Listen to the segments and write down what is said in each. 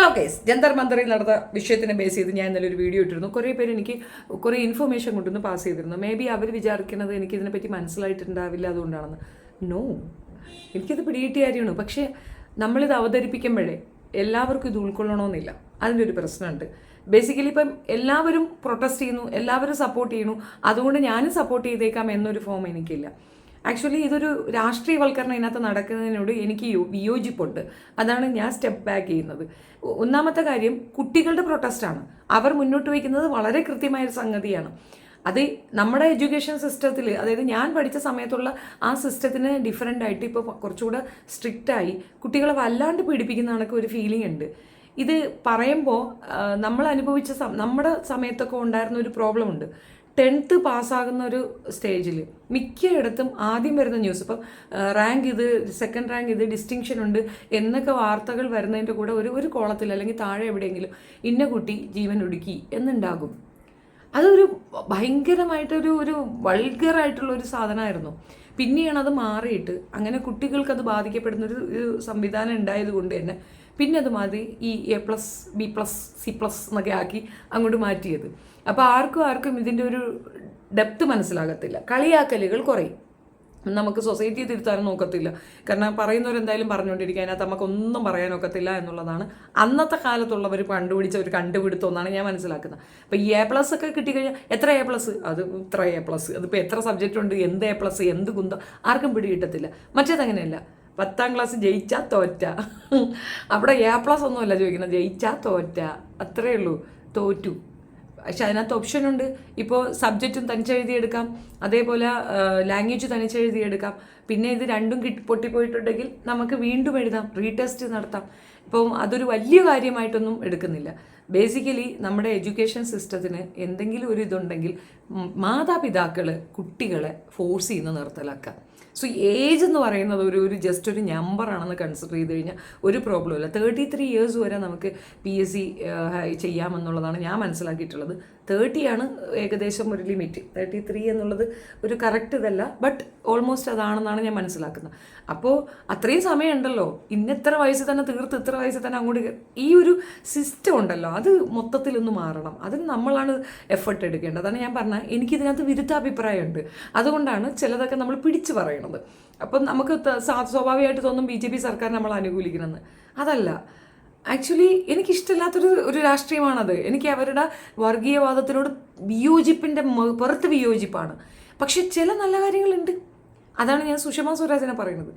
Hello case Jantar മന്ദറിൽ നടന്ന വിഷയത്തിനെ base ചെയ്ത് ഞാൻ ഇന്നലെ ഒരു വീഡിയോ ഇട്ടിരുന്നു. കുറേ പേര് എനിക്ക് കുറേ ഇൻഫർമേഷൻ കൊണ്ടൊന്ന് പാസ് ചെയ്തിരുന്നു. മേ ബി അവർ വിചാരിക്കുന്നത് എനിക്ക് ഇതിനെപ്പറ്റി മനസ്സിലായിട്ടുണ്ടാവില്ല അതുകൊണ്ടാണെന്ന്. നോ, എനിക്കത് പിടികിട്ടിയ കാര്യമാണ്. പക്ഷേ നമ്മളിത് അവതരിപ്പിക്കുമ്പോഴേ എല്ലാവർക്കും ഇത് ഉൾക്കൊള്ളണമെന്നില്ല. അതിൻ്റെ ഒരു പ്രശ്നമുണ്ട്. ബേസിക്കലി ഇപ്പം എല്ലാവരും പ്രൊട്ടസ്റ്റ് ചെയ്യുന്നു, എല്ലാവരും സപ്പോർട്ട് ചെയ്യുന്നു, അതുകൊണ്ട് ഞാനും സപ്പോർട്ട് ചെയ്തേക്കാം എന്നൊരു ഫോം എനിക്കില്ല. ആക്ച്വലി ഇതൊരു രാഷ്ട്രീയവൽക്കരണം ഇതിനകത്ത് നടക്കുന്നതിനോട് എനിക്ക് വിയോജിപ്പുണ്ട്. അതാണ് ഞാൻ സ്റ്റെപ്പ് ബാക്ക് ചെയ്യുന്നത്. ഒന്നാമത്തെ കാര്യം, കുട്ടികളുടെ പ്രൊട്ടസ്റ്റാണ്. അവർ മുന്നോട്ട് വയ്ക്കുന്നത് വളരെ കൃത്യമായൊരു സംഗതിയാണ്. അത് നമ്മുടെ എഡ്യൂക്കേഷൻ സിസ്റ്റത്തിൽ, അതായത് ഞാൻ പഠിച്ച സമയത്തുള്ള ആ സിസ്റ്റത്തിന് ഡിഫറെൻ്റ് ആയിട്ട് ഇപ്പോൾ കുറച്ചുകൂടെ സ്ട്രിക്റ്റായി കുട്ടികളെ വല്ലാണ്ട് പീഡിപ്പിക്കുന്ന കണക്ക് ഒരു ഫീലിംഗ് ഉണ്ട്. ഇത് പറയുമ്പോൾ നമ്മൾ അനുഭവിച്ച നമ്മുടെ സമയത്തൊക്കെ ഉണ്ടായിരുന്ന ഒരു പ്രോബ്ലം ഉണ്ട്. 10th പാസ്സാകുന്ന ഒരു സ്റ്റേജിൽ മിക്കയിടത്തും ആദ്യം വരുന്ന ന്യൂസ് ഇപ്പം റാങ്ക് ഇത്, സെക്കൻഡ് റാങ്ക് ഇത്, ഡിസ്റ്റിങ്ഷൻ ഉണ്ട് എന്നൊക്കെ വാർത്തകൾ വരുന്നതിൻ്റെ കൂടെ ഒരു കോളത്തിൽ അല്ലെങ്കിൽ താഴെ എവിടെയെങ്കിലും ഇന്ന കുട്ടി ജീവൻ ഒടുക്കി എന്നുണ്ടാകും. അതൊരു ഭയങ്കരമായിട്ടൊരു വൾഗറായിട്ടുള്ള ഒരു സാധനമായിരുന്നു. പിന്നെയാണ് അത് മാറിയിട്ട് അങ്ങനെ കുട്ടികൾക്കത് ബാധിക്കപ്പെടുന്നൊരു സംവിധാനം ഉണ്ടായത് കൊണ്ട് തന്നെ പിന്നെ അത് മാറി ഈ A+, B+, C+ എന്നൊക്കെ ആക്കി അങ്ങോട്ട് മാറ്റിയത്. അപ്പോൾ ആർക്കും ഇതിൻ്റെ ഒരു ഡെപ്ത് മനസ്സിലാകത്തില്ല. കളിയാക്കലുകൾ കുറയും. നമുക്ക് സൊസൈറ്റിയെ തിരുത്താനും നോക്കത്തില്ല. കാരണം പറയുന്നവരെന്തായാലും പറഞ്ഞുകൊണ്ടിരിക്കുക, അതിനകത്ത് നമുക്കൊന്നും പറയാനൊക്കത്തില്ല എന്നുള്ളതാണ് അന്നത്തെ കാലത്തുള്ളവർ കണ്ടുപിടിച്ച ഒരു കണ്ടുപിടുത്തം എന്നാണ് ഞാൻ മനസ്സിലാക്കുന്നത്. അപ്പോൾ ഈ A+ ഒക്കെ കിട്ടിക്കഴിഞ്ഞാൽ എത്ര A+, അത് ഇത്ര A+, അതിപ്പോൾ എത്ര സബ്ജക്റ്റ് ഉണ്ട്, എന്ത് A+, എന്ത് കുന്തം, ആർക്കും പിടികിട്ടത്തില്ല. മറ്റേതങ്ങനെയല്ല. 10ാം ക്ലാസ് ജയിച്ചാൽ തോറ്റ, അവിടെ A+ ഒന്നുമല്ല ചോദിക്കുന്നത്, ജയിച്ചാൽ തോറ്റ, അത്രയേ ഉള്ളൂ, തോറ്റു. പക്ഷെ അതിനകത്ത് ഓപ്ഷനുണ്ട്. ഇപ്പോൾ സബ്ജക്റ്റും തനിച്ചെഴുതിയെടുക്കാം, അതേപോലെ ലാംഗ്വേജ് തനിച്ചെഴുതിയെടുക്കാം. പിന്നെ ഇത് രണ്ടും പൊട്ടിപ്പോയിട്ടുണ്ടെങ്കിൽ നമുക്ക് വീണ്ടും എഴുതാം, റീടെസ്റ്റ് നടത്താം. ഇപ്പം അതൊരു വലിയ കാര്യമായിട്ടൊന്നും എടുക്കുന്നില്ല. ബേസിക്കലി നമ്മുടെ എഡ്യൂക്കേഷൻ സിസ്റ്റത്തിന് എന്തെങ്കിലും ഒരു ഇതുണ്ടെങ്കിൽ മാതാപിതാക്കൾ കുട്ടികളെ ഫോഴ്സ് ചെയ്യുന്ന നിർത്തലാക്കാം. സോ ഏജ് എന്ന് പറയുന്നത് ഒരു ജസ്റ്റ് ഒരു നമ്പറാണെന്ന് കൺസിഡർ ചെയ്ത് കഴിഞ്ഞാൽ ഒരു പ്രോബ്ലം ഇല്ല. 33 ഇയേഴ്സ് വരെ നമുക്ക് PSC ചെയ്യാമെന്നുള്ളതാണ് ഞാൻ മനസ്സിലാക്കിയിട്ടുള്ളത്. 30 ആണ് ഏകദേശം ഒരു ലിമിറ്റ്. 33 എന്നുള്ളത് ഒരു കറക്റ്റ് ഇതല്ല, ബട്ട് ഓൾമോസ്റ്റ് അതാണെന്നാണ് ഞാൻ മനസ്സിലാക്കുന്നത്. അപ്പോൾ അത്രയും സമയമുണ്ടല്ലോ, ഇത്ര വയസ്സിൽ തന്നെ തീർത്ത് ഇത്ര വയസ്സിൽ തന്നെ അങ്ങോട്ട് ഈ ഒരു സിസ്റ്റം ഉണ്ടല്ലോ, അത് മൊത്തത്തിലൊന്ന് മാറണം. അതിന് നമ്മളാണ് എഫർട്ട് എടുക്കേണ്ടത്. അതാണ് ഞാൻ പറഞ്ഞത്, എനിക്കിതിനകത്ത് വിരുദ്ധാഭിപ്രായമുണ്ട്. അതുകൊണ്ടാണ് ചിലതൊക്കെ നമ്മൾ പിടിച്ചു പറയണത്. അപ്പം നമുക്ക് സ്വാഭാവികമായിട്ട് തോന്നും BJP സർക്കാർ നമ്മൾ അനുകൂലിക്കണമെന്ന്. അതല്ല, ആക്ച്വലി എനിക്കിഷ്ടമില്ലാത്തൊരു രാഷ്ട്രീയമാണത്. എനിക്ക് അവരുടെ വർഗീയവാദത്തിനോട് വിയോജിപ്പിൻ്റെ പുറത്ത് വിയോജിപ്പാണ്. പക്ഷെ ചില നല്ല കാര്യങ്ങളുണ്ട്. അതാണ് ഞാൻ സുഷമ സ്വരാജിനെ പറയുന്നത്.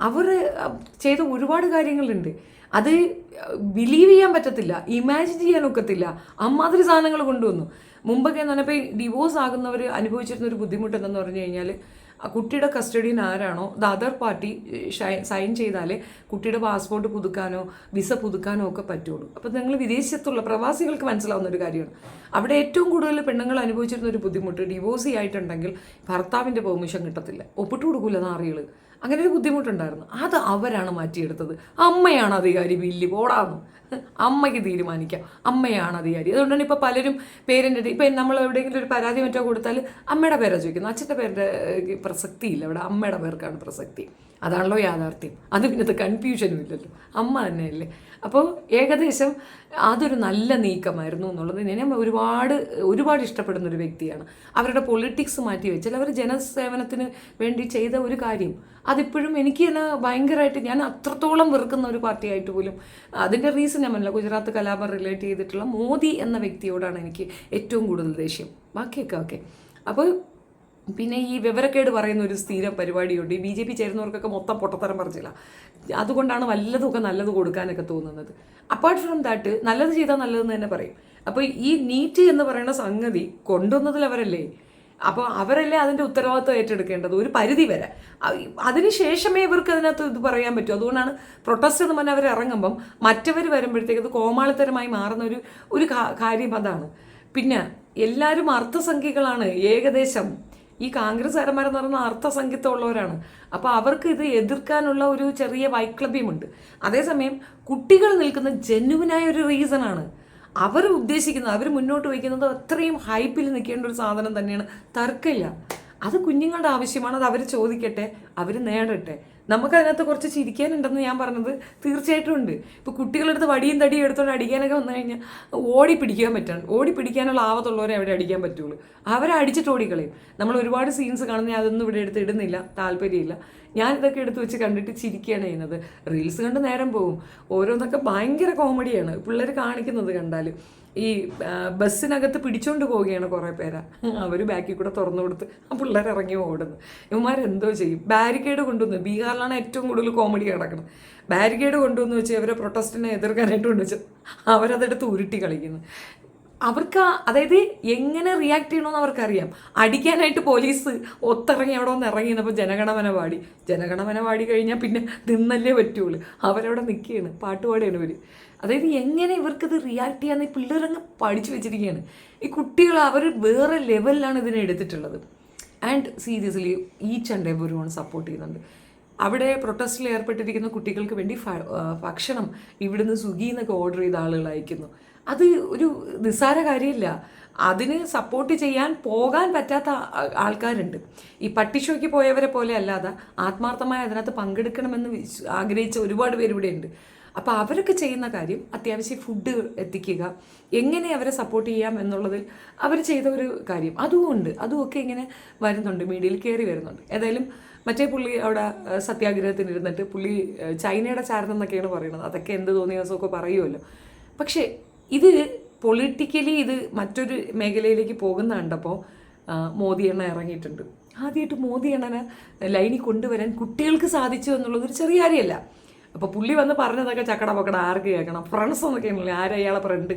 അവർ ചെയ്ത ഒരുപാട് കാര്യങ്ങളുണ്ട്. അത് ബിലീവ് ചെയ്യാൻ പറ്റത്തില്ല, ഇമാജിൻ ചെയ്യാൻ ഒക്കത്തില്ല. അമ്മാതിരി സാധനങ്ങൾ കൊണ്ടുവന്നു. മുമ്പൊക്കെ എന്ന് പറഞ്ഞപ്പോൾ ഡിവോഴ്സ് ആകുന്നവർ അനുഭവിച്ചിരുന്ന ഒരു ബുദ്ധിമുട്ട് എന്തെന്ന് പറഞ്ഞു കഴിഞ്ഞാൽ, കുട്ടിയുടെ കസ്റ്റഡിയിൽ ആരാണോ ദ അതർ പാർട്ടി സൈൻ ചെയ്താലേ കുട്ടിയുടെ പാസ്പോർട്ട് പുതുക്കാനോ വിസ പുതുക്കാനോ ഒക്കെ പറ്റുള്ളൂ. അപ്പോൾ നിങ്ങൾ വിദേശത്തുള്ള പ്രവാസികൾക്ക് മനസ്സിലാവുന്ന ഒരു കാര്യമാണ്. അവിടെ ഏറ്റവും കൂടുതൽ പെണ്ണുങ്ങൾ അനുഭവിച്ചിരുന്ന ഒരു ബുദ്ധിമുട്ട്, ഡിവോഴ്സ് ആയിട്ടുണ്ടെങ്കിൽ ഭർത്താവിൻ്റെ പെർമിഷൻ കിട്ടത്തില്ല, ഒപ്പിട്ട് കൊടുക്കില്ല നാറികൾ. അങ്ങനെ ഒരു ബുദ്ധിമുട്ടുണ്ടായിരുന്നു. അത് അവരാണ് മാറ്റിയെടുത്തത്. അമ്മയാണ് അധികാരി, ബില്ല് പോടാന്ന് അമ്മയ്ക്ക് തീരുമാനിക്കാം, അമ്മയാണ് അധികാരി. അതുകൊണ്ടാണ് ഇപ്പോൾ പലരും പേരൻ്റെ ഇപ്പം നമ്മൾ എവിടെയെങ്കിലും ഒരു പരാതി മറ്റോ കൊടുത്താൽ അമ്മയുടെ പേരാണ് ചോദിക്കുന്നത്. അച്ഛൻ്റെ പേരുടെ പ്രസക്തിയില്ല, ഇവിടെ അമ്മയുടെ പേർക്കാണ് പ്രസക്തി. അതാണല്ലോ യാഥാർത്ഥ്യം. അത് പിന്നത്തെ കൺഫ്യൂഷനും ഇല്ലല്ലോ, അമ്മ തന്നെയല്ലേ. അപ്പോൾ ഏകദേശം അതൊരു നല്ല നീക്കമായിരുന്നു എന്നുള്ളത് ഞാൻ ഒരുപാട് ഇഷ്ടപ്പെടുന്ന ഒരു വ്യക്തിയാണ്. അവരുടെ പൊളിറ്റിക്സ് മാറ്റി വെച്ചാൽ അവർ ജനസേവനത്തിന് വേണ്ടി ചെയ്ത ഒരു കാര്യം അതിപ്പോഴും എനിക്ക് തന്നെ ഭയങ്കരമായിട്ട്, ഞാൻ അത്രത്തോളം വെറുക്കുന്ന ഒരു പാർട്ടിയായിട്ട് പോലും. അതിൻ്റെ റീസൺ ഞാൻ പറഞ്ഞില്ല, ഗുജറാത്ത് കലാപം റിലേറ്റ് ചെയ്തിട്ടുള്ള മോദി എന്ന വ്യക്തിയോടാണ് എനിക്ക് ഏറ്റവും കൂടുതൽ ദേഷ്യം. ബാക്കിയൊക്കെ ഓക്കെ. അപ്പോൾ പിന്നെ ഈ വിവരക്കേട് പറയുന്ന ഒരു സ്ഥിരം പരിപാടിയുണ്ട്. ഈ BJP ചേരുന്നവർക്കൊക്കെ മൊത്തം പൊട്ടത്തരം പറിച്ചില്ല. അതുകൊണ്ടാണ് വല്ലതൊക്കെ നല്ലത് കൊടുക്കാനൊക്കെ തോന്നുന്നത്. അപ്പാർട്ട് ഫ്രം ദാറ്റ്, നല്ലത് ചെയ്താൽ നല്ലതെന്ന് തന്നെ പറയും. അപ്പോൾ ഈ നീറ്റ് എന്ന് പറയുന്ന സംഗതി കൊണ്ടുവന്നതിൽ അവരല്ലേ. അപ്പോൾ അവരല്ലേ അതിൻ്റെ ഉത്തരവാദിത്വം ഏറ്റെടുക്കേണ്ടത് ഒരു പരിധി വരെ. അതിനുശേഷമേ ഇവർക്ക് അതിനകത്ത് ഇത് പറയാൻ പറ്റൂ. അതുകൊണ്ടാണ് പ്രൊട്ടസ്റ്റ് എന്ന് പറഞ്ഞാൽ അവർ ഇറങ്ങുമ്പം മറ്റവർ വരുമ്പോഴത്തേക്ക് അത് കോമാളിത്തരമായി മാറുന്ന ഒരു കാര്യം അതാണ്. പിന്നെ എല്ലാവരും അർത്ഥസംഖ്യകളാണ് ഏകദേശം. ഈ കോൺഗ്രസ്സുകാരന്മാരെന്ന് പറയുന്ന അർത്ഥസംഖ്യത്വമുള്ളവരാണ്. അപ്പോൾ അവർക്ക് ഇത് എതിർക്കാനുള്ള ഒരു ചെറിയ വൈക്ലഭ്യമുണ്ട്. അതേസമയം കുട്ടികൾ നിൽക്കുന്ന ജെന്യുവിനായ ഒരു റീസണാണ്. അവർ ഉദ്ദേശിക്കുന്നത്, അവർ മുന്നോട്ട് വയ്ക്കുന്നത് അത്രയും ഹൈപ്പിൽ നിൽക്കേണ്ട ഒരു സാധനം തന്നെയാണ്, തർക്കമില്ല. അത് കുഞ്ഞുങ്ങളുടെ ആവശ്യമാണ്. അത് അവർ ചോദിക്കട്ടെ, അവർ നേടട്ടെ. നമുക്കതിനകത്ത് കുറച്ച് ചിരിക്കാനുണ്ടെന്ന് ഞാൻ പറഞ്ഞത് തീർച്ചയായിട്ടും ഉണ്ട്. ഇപ്പോൾ കുട്ടികളെടുത്ത് വടിയും തടിയും എടുത്തോണ്ട് അടിക്കാനൊക്കെ വന്നു കഴിഞ്ഞാൽ ഓടി പിടിക്കാൻ പറ്റാണ്. ഓടി പിടിക്കാനുള്ള ആവത്തുള്ളവരെ അവിടെ അടിക്കാൻ പറ്റുള്ളൂ. അവരെ അടിച്ചിട്ട് ഓടിക്കളയും. നമ്മൾ ഒരുപാട് സീൻസ് കാണുന്ന അതൊന്നും ഇവിടെ എടുത്ത് ഇടുന്നില്ല, താല്പര്യമില്ല. ഞാനിതൊക്കെ എടുത്ത് വെച്ച് കണ്ടിട്ട് ചിരിക്കുകയാണ് ചെയ്യുന്നത്. റീൽസ് കണ്ട് നേരം പോകും. ഓരോന്നൊക്കെ ഭയങ്കര കോമഡിയാണ് പിള്ളേർ കാണിക്കുന്നത് കണ്ടാൽ. ഈ ബസ്സിനകത്ത് പിടിച്ചോണ്ട് പോവുകയാണ് കുറേ പേരാ. അവർ ബാക്കിൽ കൂടെ തുറന്നു കൊടുത്ത് ആ പിള്ളേർ ഇറങ്ങി ഓടുന്നു. ഇവന്മാരെന്തോ ചെയ്യും? ബാരിക്കേഡ് കൊണ്ടുവന്ന്, ബീഹാറിലാണ് ഏറ്റവും കൂടുതൽ കോമഡി കിടക്കുന്നത്. ബാരിക്കേഡ് കൊണ്ടുവന്ന് വെച്ച് അവരെ പ്രൊട്ടസ്റ്റിനെ എതിർക്കാനായിട്ട് കൊണ്ടുവച്ച് അവരതെടുത്ത് ഉരുട്ടി കളിക്കുന്നു. അവർക്ക് അതായത് എങ്ങനെ റിയാക്ട് ചെയ്യണമെന്ന് അവർക്കറിയാം. അടിക്കാനായിട്ട് പോലീസ് ഒത്തിറങ്ങി അവിടെ വന്ന് ഇറങ്ങിയപ്പോൾ ജനഗണമന പാടി കഴിഞ്ഞാൽ പിന്നെ നിന്നല്ലേ പറ്റുള്ളൂ. അവരവിടെ നിൽക്കുകയാണ്, പാട്ടുപാടിയാണ് ഇവർ. അതായത് എങ്ങനെ ഇവർക്കത് റിയാക്ട് ചെയ്യാന്ന് ഈ പിള്ളേരങ്ങ് പഠിച്ചു വെച്ചിരിക്കുകയാണ്. ഈ കുട്ടികൾ അവർ വേറെ ലെവലിലാണ് ഇതിനെ എടുത്തിട്ടുള്ളത്. And seriously each and every one support ചെയ്യുന്നുണ്ട്. അവിടെ പ്രൊട്ടസ്റ്റിൽ ഏർപ്പെട്ടിരിക്കുന്ന കുട്ടികൾക്ക് വേണ്ടി ഭക്ഷണം ഇവിടുന്ന് സ്വിഗ്ഗിയിൽ നിന്നൊക്കെ ഓർഡർ ചെയ്ത ആളുകൾ അയക്കുന്നു. അത് ഒരു നിസ്സാര കാര്യമില്ല. അതിന് സപ്പോർട്ട് ചെയ്യാൻ പോകാൻ പറ്റാത്ത ആൾക്കാരുണ്ട്. ഈ പട്ടിഷോയ്ക്ക് പോയവരെ പോലെ അല്ലാതെ ആത്മാർത്ഥമായി അതിനകത്ത് പങ്കെടുക്കണമെന്ന് ആഗ്രഹിച്ച ഒരുപാട് പേര് ഇവിടെ ഉണ്ട്. അപ്പോൾ അവരൊക്കെ ചെയ്യുന്ന കാര്യം അത്യാവശ്യം ഫുഡ് എത്തിക്കുക, എങ്ങനെ അവരെ സപ്പോർട്ട് ചെയ്യാം എന്നുള്ളതിൽ അവർ ചെയ്ത ഒരു കാര്യം അതുമൊക്കെ ഇങ്ങനെ വരുന്നുണ്ട്, മീഡിയയിൽ കയറി വരുന്നുണ്ട്. ഏതായാലും മറ്റേ പുള്ളി അവിടെ സത്യാഗ്രഹത്തിനിരുന്നിട്ട് പുള്ളി ചൈനയുടെ ചാരൻ എന്നൊക്കെയാണ് പറയുന്നത്. അതൊക്കെ എന്ത് തോന്നിയ ദിവസമൊക്കെ പറയുമല്ലോ. പക്ഷേ ഇത് പൊളിറ്റിക്കലി ഇത് മറ്റൊരു മേഖലയിലേക്ക് പോകുന്ന കണ്ടപ്പോൾ മോദി എണ്ണ ഇറങ്ങിയിട്ടുണ്ട്. ആദ്യമായിട്ട് മോദി എണ്ണനെ ലൈനിൽ കൊണ്ടുവരാൻ കുട്ടികൾക്ക് സാധിച്ചു എന്നുള്ളതൊരു ചെറിയ കാര്യമല്ല. അപ്പോൾ പുള്ളി വന്ന് പറഞ്ഞതൊക്കെ ചക്കട പൊക്കട ആർക്ക് കേൾക്കണം? ഫ്രണ്ട്സ് എന്നൊക്കെയാണല്ലോ. അയാളെ ഫ്രണ്ട്,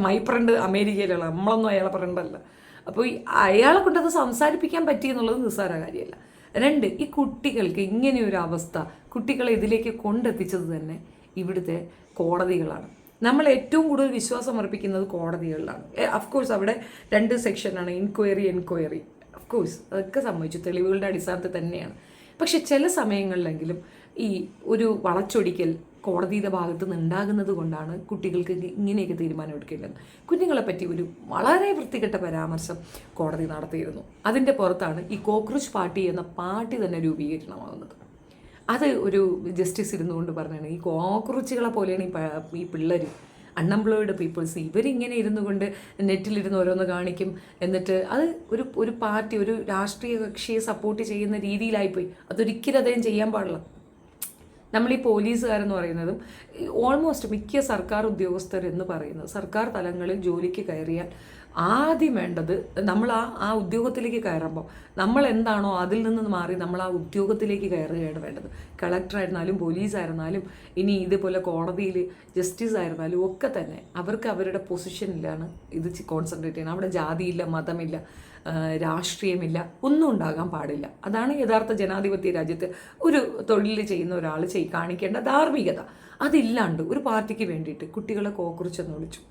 മൈ ഫ്രണ്ട് അമേരിക്കയിലുള്ള, നമ്മളൊന്നും അയാളെ ഫ്രണ്ടല്ല. അപ്പോൾ അയാളെ കൊണ്ടത് സംസാരിപ്പിക്കാൻ പറ്റി എന്നുള്ളത് നിസ്സാര കാര്യമല്ല. 2, ഈ കുട്ടികൾക്ക് ഇങ്ങനെയൊരു അവസ്ഥ കുട്ടികളെ ഇതിലേക്ക് കൊണ്ടെത്തിച്ചത് തന്നെ ഇവിടുത്തെ കോടതികളാണ്. നമ്മൾ ഏറ്റവും കൂടുതൽ വിശ്വാസം അർപ്പിക്കുന്നത് കോടതികളിലാണ്. അഫ്കോഴ്സ് അവിടെ 2 സെക്ഷനാണ്, എൻക്വയറി. അഫ്കോഴ്സ് അതൊക്കെ സംഭവിച്ചു, തെളിവുകളുടെ അടിസ്ഥാനത്തിൽ തന്നെയാണ്. പക്ഷെ ചില സമയങ്ങളിലെങ്കിലും ഈ ഒരു വളച്ചൊടിക്കൽ കോടതിയുടെ ഭാഗത്ത് നിന്ന് ഉണ്ടാകുന്നത് കൊണ്ടാണ് കുട്ടികൾക്ക് ഇങ്ങനെയൊക്കെ തീരുമാനം എടുക്കേണ്ടത്. കുഞ്ഞുങ്ങളെപ്പറ്റി ഒരു വളരെ വൃത്തികെട്ട പരാമർശം കോടതി നടത്തിയിരുന്നു. അതിൻ്റെ പുറത്താണ് ഈ കോക്രോച്ച് പാർട്ടി എന്ന പാർട്ടി തന്നെ രൂപീകരണമാകുന്നത്. അത് ഒരു ജസ്റ്റിസ് ഇരുന്നുകൊണ്ട് പറഞ്ഞാണ്, ഈ കോക്രോച്ചുകളെ പോലെയാണ് ഈ പിള്ളേർ, അൺഎംപ്ലോയിഡ് പീപ്പിൾസ്. ഇവരിങ്ങനെ ഇരുന്നു കൊണ്ട് നെറ്റിലിരുന്ന് ഓരോന്ന് കാണിക്കും. എന്നിട്ട് അത് ഒരു പാർട്ടി, ഒരു രാഷ്ട്രീയ കക്ഷിയെ സപ്പോർട്ട് ചെയ്യുന്ന രീതിയിലായിപ്പോയി. അതൊരിക്കലും അദ്ദേഹം ചെയ്യാൻ പാടില്ല. നമ്മളീ പോലീസുകാരെന്ന് പറയുന്നതും ഓൾമോസ്റ്റ് മിക്ക സർക്കാർ ഉദ്യോഗസ്ഥരെന്ന് പറയുന്നത്, സർക്കാർ തലങ്ങളിൽ ജോലിക്ക് കയറിയാൽ ആദ്യം വേണ്ടത് നമ്മൾ ആ ഉദ്യോഗത്തിലേക്ക് കയറുമ്പോൾ നമ്മൾ എന്താണോ അതിൽ നിന്ന് മാറി നമ്മൾ ആ ഉദ്യോഗത്തിലേക്ക് കയറുകയാണ് വേണ്ടത്. കളക്ടറായിരുന്നാലും പോലീസായിരുന്നാലും ഇനി ഇതുപോലെ കോടതിയിൽ ജസ്റ്റിസ് ആയിരുന്നാലും ഒക്കെ തന്നെ അവർക്ക് അവരുടെ പൊസിഷനിലാണ് ഇത് കോൺസെൻട്രേറ്റ് ചെയ്യണം. അവിടെ ജാതിയില്ല, മതമില്ല, രാഷ്ട്രീയമില്ല, ഒന്നും ഉണ്ടാകാൻ പാടില്ല. അതാണ് യഥാർത്ഥ ജനാധിപത്യ രാജ്യത്ത് ഒരു തൊഴിൽ ചെയ്യുന്ന ഒരാൾ കാണിക്കേണ്ട ധാർമ്മികത. അതില്ലാണ്ട് ഒരു പാർട്ടിക്ക് വേണ്ടിയിട്ട് കുട്ടികളെ കോക്രോച്ച് വിളിച്ചു.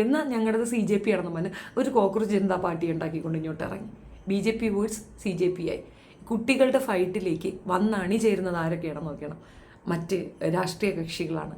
എന്നാൽ ഞങ്ങളുടേത് CJP ആണെന്ന് പറഞ്ഞ് ഒരു കോക്രോച്ച് ജനതാ പാർട്ടി ഉണ്ടാക്കിക്കൊണ്ട് ഇങ്ങോട്ട് ഇറങ്ങി. BJP വേഴ്സ് CJP ആയി. കുട്ടികളുടെ ഫൈറ്റിലേക്ക് അണിചേരുന്നത് ആരൊക്കെയാണെന്ന് നോക്കണം. മറ്റ് രാഷ്ട്രീയ കക്ഷികളാണ്.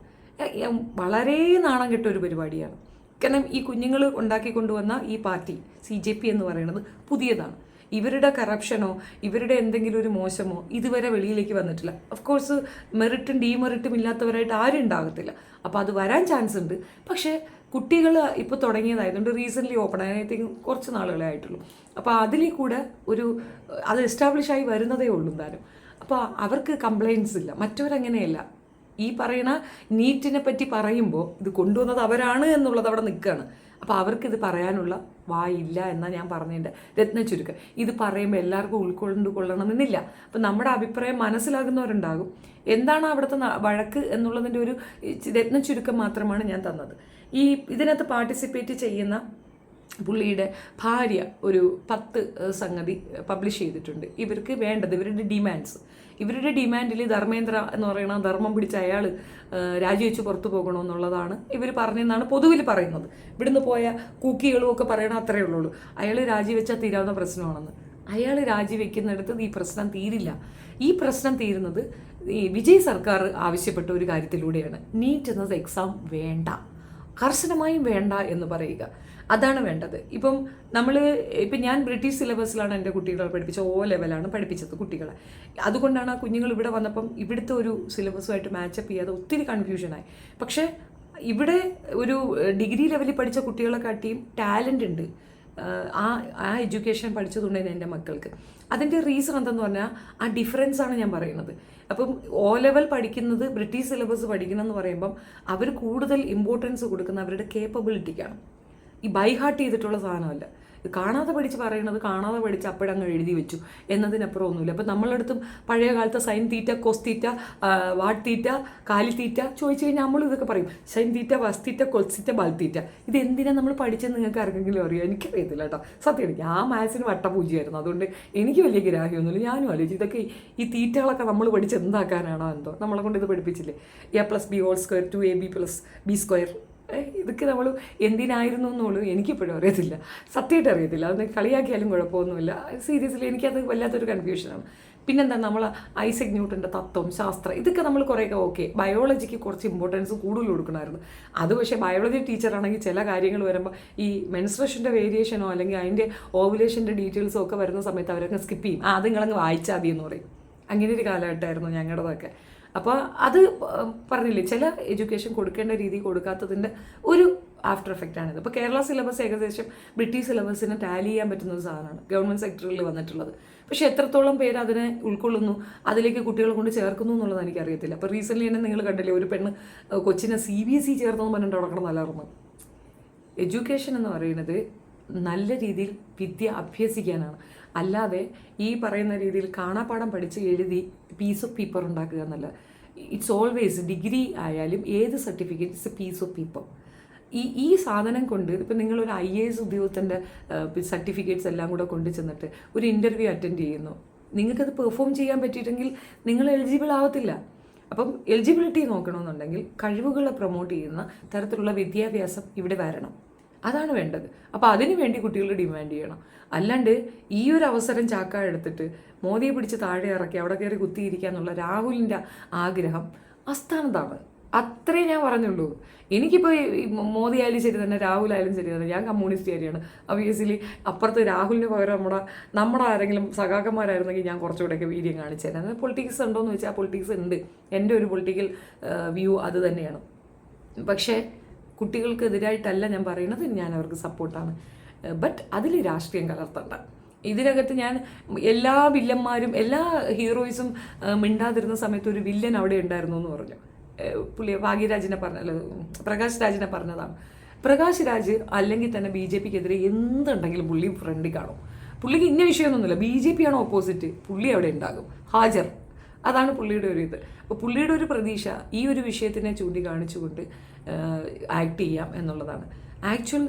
വളരെ നാണം കെട്ട ഒരു പരിപാടിയാണ്. കാരണം ഈ കുഞ്ഞുങ്ങൾ ഉണ്ടാക്കിക്കൊണ്ടുവന്ന ഈ പാർട്ടി CJP എന്ന് പറയുന്നത് പുതിയതാണ്. ഇവരുടെ കറപ്ഷനോ ഇവരുടെ എന്തെങ്കിലും ഒരു മോശമോ ഇതുവരെ വെളിയിലേക്ക് വന്നിട്ടില്ല. ഓഫ്കോഴ്സ് മെറിറ്റും ഡീമെറിറ്റും ഇല്ലാത്തവരായിട്ട് ആരും ഉണ്ടാകത്തില്ല. അപ്പോൾ അത് വരാൻ ചാൻസ് ഉണ്ട്. പക്ഷേ കുട്ടികൾ ഇപ്പോൾ തുടങ്ങിയതായതുകൊണ്ട് റീസെൻ്റ്ലി ഓപ്പൺ ആയി, ഐ തിങ്ക് കുറച്ച് നാളുകളെ ആയിട്ടുള്ളൂ. അപ്പോൾ അതിൽ കൂടെ അത് എസ്റ്റാബ്ലിഷ് ആയി വരുന്നതേ ഉള്ളൂ എന്തായാലും. അപ്പോൾ അവർക്ക് കംപ്ലയിൻസ് ഇല്ല. മറ്റവരങ്ങനെയല്ല. ഈ പറയുന്ന നീറ്റിനെ പറ്റി പറയുമ്പോൾ ഇത് കൊണ്ടുവന്നത് അവരാണ് എന്നുള്ളത് അവിടെ നിൽക്കുകയാണ്. അപ്പോൾ അവർക്കിത് പറയാനുള്ള വായില്ല എന്നാണ് ഞാൻ പറഞ്ഞതിൻ്റെ രത്ന ചുരുക്കം. ഇത് പറയുമ്പോൾ എല്ലാവർക്കും ഉൾക്കൊള്ളണമെന്നില്ല. അപ്പം നമ്മുടെ അഭിപ്രായം മനസ്സിലാകുന്നവരുണ്ടാകും. എന്താണ് അവിടുത്തെ വഴക്ക് എന്നുള്ളതിൻ്റെ ഒരു രത്ന ചുരുക്കം മാത്രമാണ് ഞാൻ തന്നത്. ഇതിനകത്ത് പാർട്ടിസിപ്പേറ്റ് ചെയ്യുന്ന പുള്ളിയുടെ ഭാര്യ ഒരു 10 സംഗതി പബ്ലിഷ് ചെയ്തിട്ടുണ്ട്. ഇവർക്ക് വേണ്ടത് ഇവരുടെ ഡിമാൻഡിൽ ധർമ്മേന്ദ്ര എന്ന് പറയുന്ന ധർമ്മം പിടിച്ച അയാൾ രാജിവെച്ച് പുറത്തു പോകണമെന്നുള്ളതാണ് ഇവർ പറഞ്ഞെന്നാണ് പൊതുവിൽ പറയുന്നത്. ഇവിടുന്ന് പോയ കൂക്കികളും ഒക്കെ പറയണം, അത്രയേ ഉള്ളൂ. അയാൾ രാജിവെച്ചാൽ തീരാവുന്ന പ്രശ്നമാണെന്ന്. അയാൾ രാജിവെക്കുന്നിടത്ത് ഈ പ്രശ്നം തീരില്ല. ഈ പ്രശ്നം തീരുന്നത് ഈ വിജയ് സർക്കാർ ആവശ്യപ്പെട്ട ഒരു കാര്യത്തിലൂടെയാണ്. നീറ്റ് എന്നത് എക്സാം വേണ്ട. കർശനമായും വേണ്ട എന്ന് പറയുക. അതാണ് വേണ്ടത്. ഇപ്പം ഞാൻ ബ്രിട്ടീഷ് സിലബസിലാണ് എൻ്റെ കുട്ടികളെ പഠിപ്പിച്ചത്, O ലെവലാണ് പഠിപ്പിച്ചത് കുട്ടികളെ. അതുകൊണ്ടാണ് ആ കുഞ്ഞുങ്ങൾ ഇവിടെ വന്നപ്പം ഇവിടുത്തെ ഒരു സിലബസുമായിട്ട് മാച്ചപ്പ് ചെയ്യാതെ ഒത്തിരി കൺഫ്യൂഷനായി. പക്ഷേ ഇവിടെ ഒരു ഡിഗ്രി ലെവലിൽ പഠിച്ച കുട്ടികളെ കാട്ടിയും ടാലൻ്റ് ഉണ്ട് ആ എഡ്യൂക്കേഷൻ പഠിച്ചതുകൊണ്ട് എൻ്റെ മക്കൾക്ക്. അതിൻ്റെ റീസൺ എന്തെന്ന് പറഞ്ഞാൽ ആ ഡിഫറൻസാണ് ഞാൻ പറയുന്നത്. അപ്പം O ലെവൽ പഠിക്കുന്നത് ബ്രിട്ടീഷ് സിലബസ് പഠിക്കണമെന്ന് പറയുമ്പം അവർ കൂടുതൽ ഇമ്പോർട്ടൻസ് കൊടുക്കുന്ന അവരുടെ കേപ്പബിലിറ്റിക്കാണ്. ഈ ബൈ ഹാർട്ട് ചെയ്തിട്ടുള്ള സാധനമല്ല. കാണാതെ പഠിച്ച് പറയുന്നത് കാണാതെ പഠിച്ച് അപ്പോഴങ്ങ് എഴുതി വെച്ചു എന്നതിനപ്പുറം ഒന്നുമില്ല. അപ്പം നമ്മളടുത്തും പഴയ കാലത്ത് sine theta, cos theta, what theta, കാലി തീറ്റ ചോദിച്ചു കഴിഞ്ഞാൽ നമ്മൾ ഇതൊക്കെ പറയും. സൈൻ തീറ്റ, വസ് തീറ്റ, കൊസ് തീറ്റ, ബൽ തീറ്റ. ഇത് എന്തിനാണ് നമ്മൾ പഠിച്ചെന്ന് നിങ്ങൾക്ക് ആർക്കെങ്കിലും അറിയാം? എനിക്കറിയത്തില്ല കേട്ടോ, സത്യം. എനിക്ക് ആ മാത്സിന് വട്ടപൂജയായിരുന്നു. അതുകൊണ്ട് എനിക്ക് വലിയ ഗ്രാഹ്യമൊന്നുമില്ല. ഞാനും ആലോചിച്ചു ഇതൊക്കെ ഈ തീറ്റകളൊക്കെ നമ്മൾ പഠിച്ച് എന്താക്കാനാണോ എന്തോ. നമ്മളെ കൊണ്ട് ഇത് പഠിപ്പിച്ചില്ലേ? A+B² 2AB+B². ഇതൊക്കെ നമ്മൾ എന്തിനായിരുന്നു എന്നുള്ളൂ എനിക്കിപ്പോഴും അറിയത്തില്ല, സത്യമായിട്ട് അറിയത്തില്ല. അത് കളിയാക്കിയാലും കുഴപ്പമൊന്നുമില്ല. സീരിയസ്ലി എനിക്കത് വല്ലാത്തൊരു കൺഫ്യൂഷനാണ്. പിന്നെന്താ, നമ്മൾ ഐസക് ന്യൂട്ടൻ്റെ തത്വം, ശാസ്ത്രം, ഇതൊക്കെ നമ്മൾ കുറേയൊക്കെ ഓക്കെ. ബയോളജിക്ക് കുറച്ച് ഇമ്പോർട്ടൻസ് കൂടുതൽ കൊടുക്കണമായിരുന്നു. അത് പക്ഷേ ബയോളജി ടീച്ചറാണെങ്കിൽ ചില കാര്യങ്ങൾ വരുമ്പോൾ ഈ മെൻസ്ട്രേഷൻ്റെ വേരിയേഷനോ അല്ലെങ്കിൽ അതിൻ്റെ ഓവുലേഷൻ്റെ ഡീറ്റെയിൽസോ ഒക്കെ വരുന്ന സമയത്ത് അവരൊക്കെ സ്കിപ്പ് ചെയ്യും. അത് നിങ്ങളങ്ങ് വായിച്ചാൽ മതി എന്ന് പറയും. അങ്ങനെ ഒരു കാലഘട്ടമായിരുന്നു ഞങ്ങളുടെതൊക്കെ. അപ്പോൾ അത് പറഞ്ഞില്ലേ, ചില എഡ്യൂക്കേഷൻ കൊടുക്കേണ്ട രീതി കൊടുക്കാത്തതിൻ്റെ ഒരു ആഫ്റ്റർ എഫക്റ്റാണിത്. ഇപ്പോൾ കേരള സിലബസ് ഏകദേശം ബ്രിട്ടീഷ് സിലബസിനെ ടാലി ചെയ്യാൻ പറ്റുന്ന ഒരു സാധനമാണ് ഗവൺമെൻറ് സെക്ടറിൽ വന്നിട്ടുള്ളത്. പക്ഷേ എത്രത്തോളം പേര് അതിനെ ഉൾക്കൊള്ളുന്നു, അതിലേക്ക് കുട്ടികളെ കൊണ്ട് ചേർക്കുന്നു എന്നുള്ളത് എനിക്കറിയത്തില്ല. അപ്പോൾ റീസെൻ്റ്ലി തന്നെ നിങ്ങൾ കണ്ടില്ലേ, ഒരു പെണ്ണ് കൊച്ചിനെ CBSE ചേർത്തെന്ന് പറഞ്ഞിട്ട് നടക്കണം. നല്ലതായിരുന്നു. എഡ്യൂക്കേഷൻ എന്ന് പറയുന്നത് നല്ല രീതിയിൽ വിദ്യ അഭ്യസിക്കാനാണ്, അല്ലാതെ ഈ പറയുന്ന രീതിയിൽ കാണാപ്പാഠം പഠിച്ച് എഴുതി പീസ് ഓഫ് പേപ്പർ ഉണ്ടാക്കുക എന്നല്ല. ഇറ്റ്സ് ഓൾവേസ് ഡിഗ്രി ആയാലും ഏത് certificate it's a piece of paper. ഈ സാധനം കൊണ്ട് ഇപ്പം നിങ്ങളൊരു IAS ഉദ്യോഗത്തിൻ്റെ സർട്ടിഫിക്കറ്റ്സ് എല്ലാം കൂടെ കൊണ്ടു ചെന്നിട്ട് ഒരു ഇൻ്റർവ്യൂ അറ്റൻഡ് ചെയ്യുന്നു, നിങ്ങൾക്കത് പെർഫോം ചെയ്യാൻ പറ്റിയിട്ടെങ്കിൽ നിങ്ങൾ എലിജിബിൾ ആവത്തില്ല. അപ്പം എലിജിബിലിറ്റി നോക്കണമെന്നുണ്ടെങ്കിൽ കഴിവുകളെ പ്രൊമോട്ട് ചെയ്യുന്ന തരത്തിലുള്ള വിദ്യാഭ്യാസം ഇവിടെ വരണം. അതാണ് വേണ്ടത്. അപ്പോൾ അതിനു വേണ്ടി കുട്ടികൾ ഡിമാൻഡ് ചെയ്യണം. അല്ലാണ്ട് ഈ ഒരു അവസരം ചാക്ക എടുത്തിട്ട് മോദിയെ പിടിച്ച് താഴെ ഇറക്കി അവിടെ കയറി കുത്തിയിരിക്കുക എന്നുള്ള രാഹുലിൻ്റെ ആഗ്രഹം അസ്ഥാനത്താണ്. അത്രേ ഞാൻ പറഞ്ഞുള്ളൂ. എനിക്കിപ്പോൾ മോദി ആയാലും ശരി തന്നെ, രാഹുൽ ആയാലും ശരി തന്നെ, ഞാൻ കമ്മ്യൂണിസ്റ്റുകാരിയാണ്. ഒബിയസ്ലി അപ്പുറത്ത് രാഹുലിന് പകരം നമ്മുടെ ആരെങ്കിലും സഖാക്കന്മാരായിരുന്നെങ്കിൽ ഞാൻ കുറച്ചുകൂടെയൊക്കെ വീര്യം കാണിച്ചു തരാം. അത് പൊളിറ്റിക്സ് ഉണ്ടോയെന്ന് വെച്ചാൽ ആ പൊളിറ്റിക്സ് ഉണ്ട്. എൻ്റെ ഒരു പൊളിറ്റിക്കൽ വ്യൂ അത് തന്നെയാണ്. പക്ഷേ കുട്ടികൾക്ക് എതിരായിട്ടല്ല ഞാൻ പറയുന്നത്, ഞാൻ അവർക്ക് സപ്പോർട്ടാണ്. ബട്ട് അതിൽ രാഷ്ട്രീയം കലർത്തണ്ട. ഇതിനകത്ത് ഞാൻ എല്ലാ വില്ലന്മാരും എല്ലാ ഹീറോയിസും മിണ്ടാതിരുന്ന സമയത്ത് ഒരു വില്ലൻ അവിടെ ഉണ്ടായിരുന്നു എന്ന് പറഞ്ഞു. ഭാഗ്യരാജിനെ പ്രകാശ് രാജിനെ പറഞ്ഞതാണ്. പ്രകാശ് രാജ് അല്ലെങ്കിൽ തന്നെ BJPക്കെതിരെ എന്തുണ്ടെങ്കിലും പുള്ളി ഫ്രണ്ടിൽ കാണും. പുള്ളിക്ക് ഇന്ന വിഷയമൊന്നുമില്ല, BJP ആണ് ഓപ്പോസിറ്റ്, പുള്ളി അവിടെ ഉണ്ടാകും, ഹാജർ. അതാണ് പുള്ളിയുടെ ഒരു ഇത്. അപ്പോൾ പുള്ളിയുടെ ഒരു പ്രതീക്ഷ ഈ ഒരു വിഷയത്തിനെ ചൂണ്ടിക്കാണിച്ചുകൊണ്ട് ആക്ട് ചെയ്യാം എന്നുള്ളതാണ്. ആക്ച്വൽ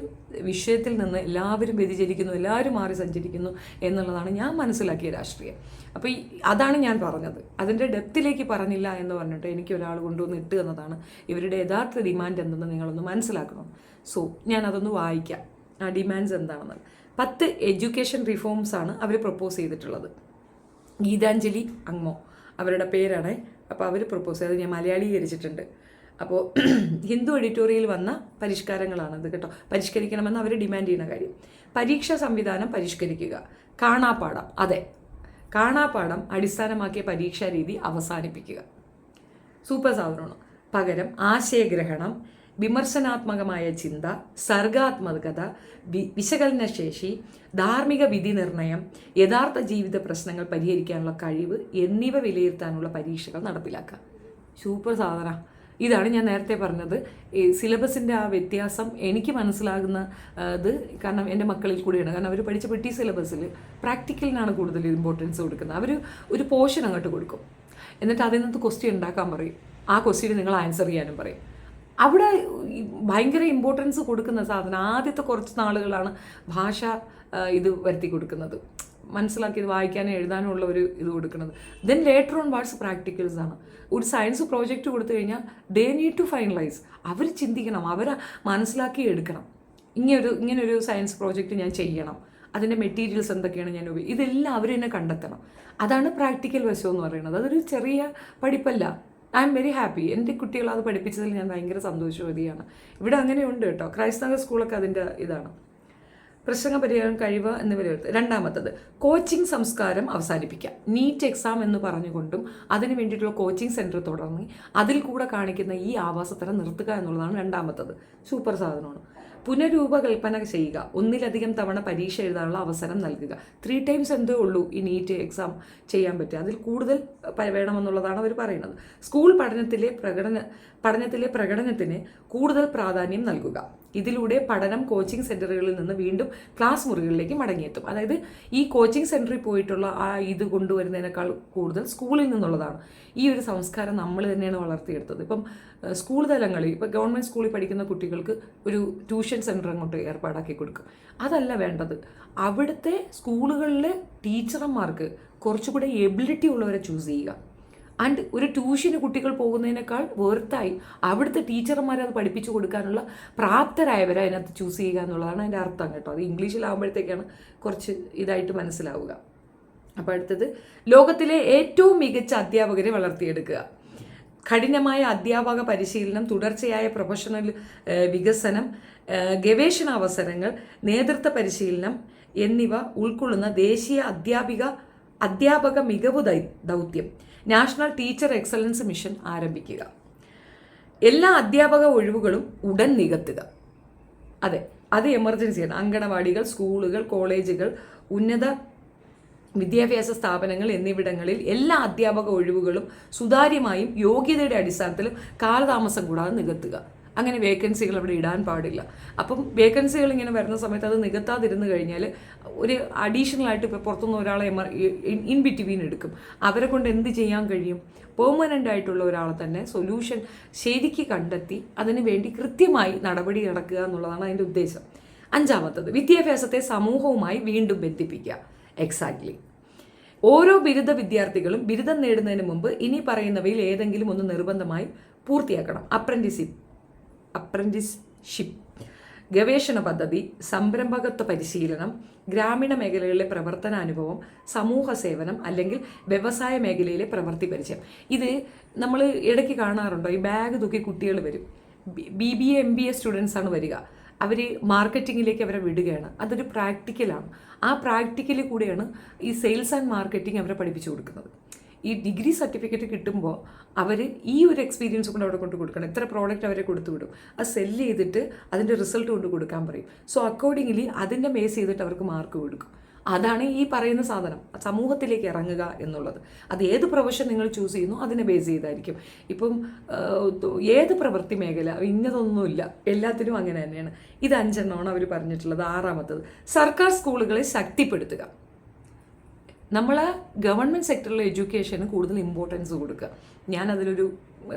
വിഷയത്തിൽ നിന്ന് എല്ലാവരും വ്യതിചരിക്കുന്നു, എല്ലാവരും മാറി സഞ്ചരിക്കുന്നു എന്നുള്ളതാണ് ഞാൻ മനസ്സിലാക്കിയ രാഷ്ട്രീയം. അപ്പോൾ അതാണ് ഞാൻ പറഞ്ഞത്. അതിൻ്റെ ഡെപ്തിലേക്ക് പറഞ്ഞില്ല എന്ന് പറഞ്ഞിട്ട് എനിക്ക് ഒരാൾ കൊണ്ടുവന്ന് ഇട്ട് എന്നതാണ് ഇവരുടെ യഥാർത്ഥ ഡിമാൻഡ് എന്തെന്ന് നിങ്ങളൊന്ന് മനസ്സിലാക്കണം. സോ ഞാൻ അതൊന്ന് വായിക്കാം, ആ ഡിമാൻഡ്സ് എന്താണെന്ന്. 10 എഡ്യൂക്കേഷൻ റിഫോംസാണ് അവർ പ്രപ്പോസ് ചെയ്തിട്ടുള്ളത്. ഗീതാഞ്ജലി അങ്മോ അവരുടെ പേരാണ്. അപ്പോൾ അവർ പ്രപ്പോസ് ചെയ്തത് ഞാൻ മലയാളീകരിച്ചിട്ടുണ്ട്. അപ്പോൾ ഹിന്ദു എഡിറ്റോറിയൽ വന്ന പരിഷ്കാരങ്ങളാണത് കേട്ടോ. പരിഷ്കരിക്കണമെന്ന് അവർ ഡിമാൻഡ് ചെയ്യുന്ന കാര്യം. പരീക്ഷാ സംവിധാനം പരിഷ്കരിക്കുക. കാണാപ്പാഠം, അതെ, കാണാപ്പാഠം അടിസ്ഥാനമാക്കിയ പരീക്ഷാ രീതി അവസാനിപ്പിക്കുക. സൂപ്പർ സാധനമാണ്. പകരം ആശയഗ്രഹണം, വിമർശനാത്മകമായ ചിന്ത, സർഗാത്മകത, വിശകലനശേഷി, ധാർമ്മിക വിധി നിർണയം, യഥാർത്ഥ ജീവിത പ്രശ്നങ്ങൾ പരിഹരിക്കാനുള്ള കഴിവ് എന്നിവ വിലയിരുത്താനുള്ള പരീക്ഷകൾ നടപ്പിലാക്കുക. സൂപ്പർ സാധന. ഇതാണ് ഞാൻ നേരത്തെ പറഞ്ഞത്. ഈ സിലബസിൻ്റെ ആ വ്യത്യാസം എനിക്ക് മനസ്സിലാകുന്ന ഇത് കാരണം എൻ്റെ മക്കളിൽ കൂടിയാണ്. കാരണം അവർ പഠിച്ച ബ്രിട്ടീഷ് സിലബസിൽ പ്രാക്ടിക്കലിനാണ് കൂടുതൽ ഇമ്പോർട്ടൻസ് കൊടുക്കുന്നത്. അവർ ഒരു പോർഷൻ അങ്ങോട്ട് കൊടുക്കും, എന്നിട്ട് അതിൽ നിന്ന് ക്വസ്റ്റ്യൻ ഉണ്ടാക്കാൻ പറയും. ആ ക്വസ്റ്റ്യന് നിങ്ങൾ ആൻസർ ചെയ്യാനും പറയും. അവിടെ ഭയങ്കര ഇമ്പോർട്ടൻസ് കൊടുക്കുന്ന സാധനം ആദ്യത്തെ കുറച്ച് നാളുകളാണ് ഭാഷ ഇത് വരുത്തി കൊടുക്കുന്നത്, മനസ്സിലാക്കിയത് വായിക്കാനും എഴുതാനും ഉള്ള ഒരു ഇത് കൊടുക്കുന്നത്. Then later on what's practicals ആണ്. ഒരു സയൻസ് പ്രോജക്റ്റ് കൊടുത്തു കഴിഞ്ഞാൽ ദേ നീഡ് ടു ഫൈനലൈസ്. അവർ ചിന്തിക്കണം, അവരെ മനസ്സിലാക്കി എടുക്കണം. ഇങ്ങനൊരു സയൻസ് പ്രോജക്റ്റ് ഞാൻ ചെയ്യണം, അതിൻ്റെ മെറ്റീരിയൽസ് എന്തൊക്കെയാണ് ഞാൻ ഇതെല്ലാം അവർ തന്നെ കണ്ടെത്തണം. അതാണ് പ്രാക്ടിക്കൽ വശം എന്ന് പറയുന്നത്. അതൊരു ചെറിയ പഠിപ്പല്ല. I am very happy. എൻ്റെ കുട്ടികൾ അത് പഠിപ്പിച്ചതിൽ ഞാൻ ഭയങ്കര സന്തോഷവതിയാണ്. ഇവിടെ അങ്ങനെയുണ്ട് കേട്ടോ. ക്രൈസ്തവ സ്കൂളൊക്കെ അതിൻ്റെ ഇതാണ്. പ്രശ്ന പരിഹാരം കഴിവ് എന്നിവ. രണ്ടാമത്തത് കോച്ചിങ് സംസ്കാരം അവസാനിപ്പിക്കുക. നീറ്റ് എക്സാം എന്ന് പറഞ്ഞുകൊണ്ടും അതിന് വേണ്ടിയിട്ടുള്ള കോച്ചിങ് സെൻറ്റർ തുടങ്ങി അതിൽ കൂടെ കാണിക്കുന്ന ഈ ആവാസത്തരം നിർത്തുക എന്നുള്ളതാണ് രണ്ടാമത്തത്. സൂപ്പർ സാധനമാണ്. പുനരൂപകൽപ്പന ചെയ്യുക. ഒന്നിലധികം തവണ പരീക്ഷ എഴുതാനുള്ള അവസരം നൽകുക. 3 times എന്തേ ഉള്ളൂ ഈ നീറ്റ് എക്സാം ചെയ്യാൻ പറ്റുക. അതിൽ കൂടുതൽ വേണമെന്നുള്ളതാണ് അവർ പറയുന്നത്. സ്കൂൾ പഠനത്തിലെ പ്രകടനത്തിന് കൂടുതൽ പ്രാധാന്യം നൽകുക. ഇതിലൂടെ പഠനം കോച്ചിങ് സെൻറ്ററുകളിൽ നിന്ന് വീണ്ടും ക്ലാസ് മുറികളിലേക്ക് മടങ്ങിയെത്തും. അതായത് ഈ കോച്ചിങ് സെൻറ്ററിൽ പോയിട്ടുള്ള ആ ഇത് കൊണ്ടുവരുന്നതിനേക്കാൾ കൂടുതൽ സ്കൂളിൽ നിന്നുള്ളതാണ്. ഈ ഒരു സംസ്കാരം നമ്മൾ തന്നെയാണ് വളർത്തിയെടുത്തത്. ഇപ്പം സ്കൂൾ തലങ്ങളിൽ ഇപ്പം ഗവൺമെൻറ് സ്കൂളിൽ പഠിക്കുന്ന കുട്ടികൾക്ക് ഒരു ട്യൂഷൻ സെൻറ്റർ അങ്ങോട്ട് ഏർപ്പാടാക്കി കൊടുക്കും. അതല്ല വേണ്ടത്. അവിടുത്തെ സ്കൂളുകളിലെ ടീച്ചർമാർക്ക് കുറച്ചുകൂടെ എബിലിറ്റി ഉള്ളവരെ ചൂസ് ചെയ്യുക. ആൻഡ് ഒരു ട്യൂഷന് കുട്ടികൾ പോകുന്നതിനേക്കാൾ വേർത്തായി അവിടുത്തെ ടീച്ചർമാരെ അത് പഠിപ്പിച്ചു കൊടുക്കാനുള്ള പ്രാപ്തരായവരെ അതിനകത്ത് ചൂസ് ചെയ്യുക എന്നുള്ളതാണ് അതിൻ്റെ അർത്ഥം കേട്ടോ. അത് ഇംഗ്ലീഷിലാവുമ്പോഴത്തേക്കാണ് കുറച്ച് ഇതായിട്ട് മനസ്സിലാവുക. അപ്പോൾ അടുത്തത് ലോകത്തിലെ ഏറ്റവും മികച്ച അധ്യാപകരെ വളർത്തിയെടുക്കുക. കഠിനമായ അധ്യാപക പരിശീലനം, തുടർച്ചയായ പ്രൊഫഷണൽ വികസനം, ഗവേഷണ അവസരങ്ങൾ, നേതൃത്വ പരിശീലനം എന്നിവ ഉൾക്കൊള്ളുന്ന ദേശീയ അധ്യാപക മികവ് ദൗത്യം നാഷണൽ ടീച്ചർ എക്സലൻസ് മിഷൻ ആരംഭിക്കുക. എല്ലാ അധ്യാപക ഒഴിവുകളും ഉടൻ നികത്തുക. അതെ, അത് എമർജൻസിയാണ്. അങ്കണവാടികൾ, സ്കൂളുകൾ, കോളേജുകൾ, ഉന്നത വിദ്യാഭ്യാസ സ്ഥാപനങ്ങൾ എന്നിവിടങ്ങളിൽ എല്ലാ അധ്യാപക ഒഴിവുകളും സുതാര്യമായും യോഗ്യതയുടെ അടിസ്ഥാനത്തിലും കാലതാമസം കൂടാതെ നികത്തുക. അങ്ങനെ വേക്കൻസികൾ അവിടെ ഇടാൻ പാടില്ല. അപ്പം വേക്കൻസികൾ ഇങ്ങനെ വരുന്ന സമയത്ത് അത് നികത്താതിരുന്ന് കഴിഞ്ഞാൽ ഒരു അഡീഷണൽ ആയിട്ട് ഇപ്പോൾ പുറത്തുനിന്ന് ഒരാളെ ഇൻ ബിറ്റ്വീൻ എടുക്കും. അവരെ കൊണ്ട് എന്ത് ചെയ്യാൻ കഴിയും? പെർമനൻ്റ് ആയിട്ടുള്ള ഒരാളെ തന്നെ സൊല്യൂഷൻ ശരിക്ക് കണ്ടെത്തി അതിനു വേണ്ടി കൃത്യമായി നടപടി നടക്കുക എന്നുള്ളതാണ് അതിൻ്റെ ഉദ്ദേശം. അഞ്ചാമത്തത് വിദ്യാഭ്യാസത്തെ സമൂഹവുമായി വീണ്ടും ബന്ധിപ്പിക്കുക. എക്സാക്ട്ലി. ഓരോ ബിരുദ വിദ്യാർത്ഥികളും ബിരുദം നേടുന്നതിന് മുമ്പ് ഇനി പറയുന്നവയിൽ ഏതെങ്കിലും ഒന്ന് നിർബന്ധമായി പൂർത്തിയാക്കണം. അപ്രന്റീസ്ഷിപ്പ്, ഗവേഷണ പദ്ധതി, സംരംഭകത്വ പരിശീലനം, ഗ്രാമീണ മേഖലകളിലെ പ്രവർത്തനാനുഭവം, സമൂഹ സേവനം അല്ലെങ്കിൽ വ്യവസായ മേഖലയിലെ പ്രവൃത്തി പരിചയം. ഇത് നമ്മൾ ഇടയ്ക്ക് കാണാറുണ്ടോ? ഈ ബാഗ് തൂക്കി കുട്ടികൾ വരും. BBA MBA സ്റ്റുഡൻസാണ് വരിക. അവർ മാർക്കറ്റിങ്ങിലേക്ക് അവരെ വിടുകയാണ്. അതൊരു പ്രാക്ടിക്കലാണ്. ആ പ്രാക്ടിക്കലിൽ കൂടെയാണ് ഈ സെയിൽസ് ആൻഡ് മാർക്കറ്റിംഗ് അവരെ പഠിപ്പിച്ചു കൊടുക്കുന്നത്. ഈ ഡിഗ്രി സർട്ടിഫിക്കറ്റ് കിട്ടുമ്പോൾ അവർ ഈ ഒരു എക്സ്പീരിയൻസ് കൊണ്ട് അവിടെ കൊണ്ട് കൊടുക്കണം. എത്ര പ്രോഡക്റ്റ് അവരെ കൊടുത്തു വിടും, അത് സെല്ല് ചെയ്തിട്ട് അതിൻ്റെ റിസൾട്ട് കൊണ്ട് കൊടുക്കാൻ പറയും. സോ അക്കോർഡിംഗ്ലി അതിൻ്റെ ബേസ് ചെയ്തിട്ട് അവർക്ക് മാർക്ക് കൊടുക്കും. അതാണ് ഈ പറയുന്ന സാധനം, സമൂഹത്തിലേക്ക് ഇറങ്ങുക എന്നുള്ളത്. അത് ഏത് പ്രൊഫഷൻ നിങ്ങൾ ചൂസ് ചെയ്യുന്നു അതിനെ ബേസ് ചെയ്തായിരിക്കും. ഇപ്പം ഏത് പ്രവൃത്തി മേഖല ഇന്നതൊന്നുമില്ല, എല്ലാത്തിനും അങ്ങനെ തന്നെയാണ്. ഇത് 5 അവർ പറഞ്ഞിട്ടുള്ളത്. ആറാമത്തത് സർക്കാർ സ്കൂളുകളെ ശക്തിപ്പെടുത്തുക. നമ്മൾ ഗവൺമെൻറ് സെക്ടറിലെ എഡ്യൂക്കേഷന് കൂടുതൽ ഇമ്പോർട്ടൻസ് കൊടുക്കുക. ഞാനതിലൊരു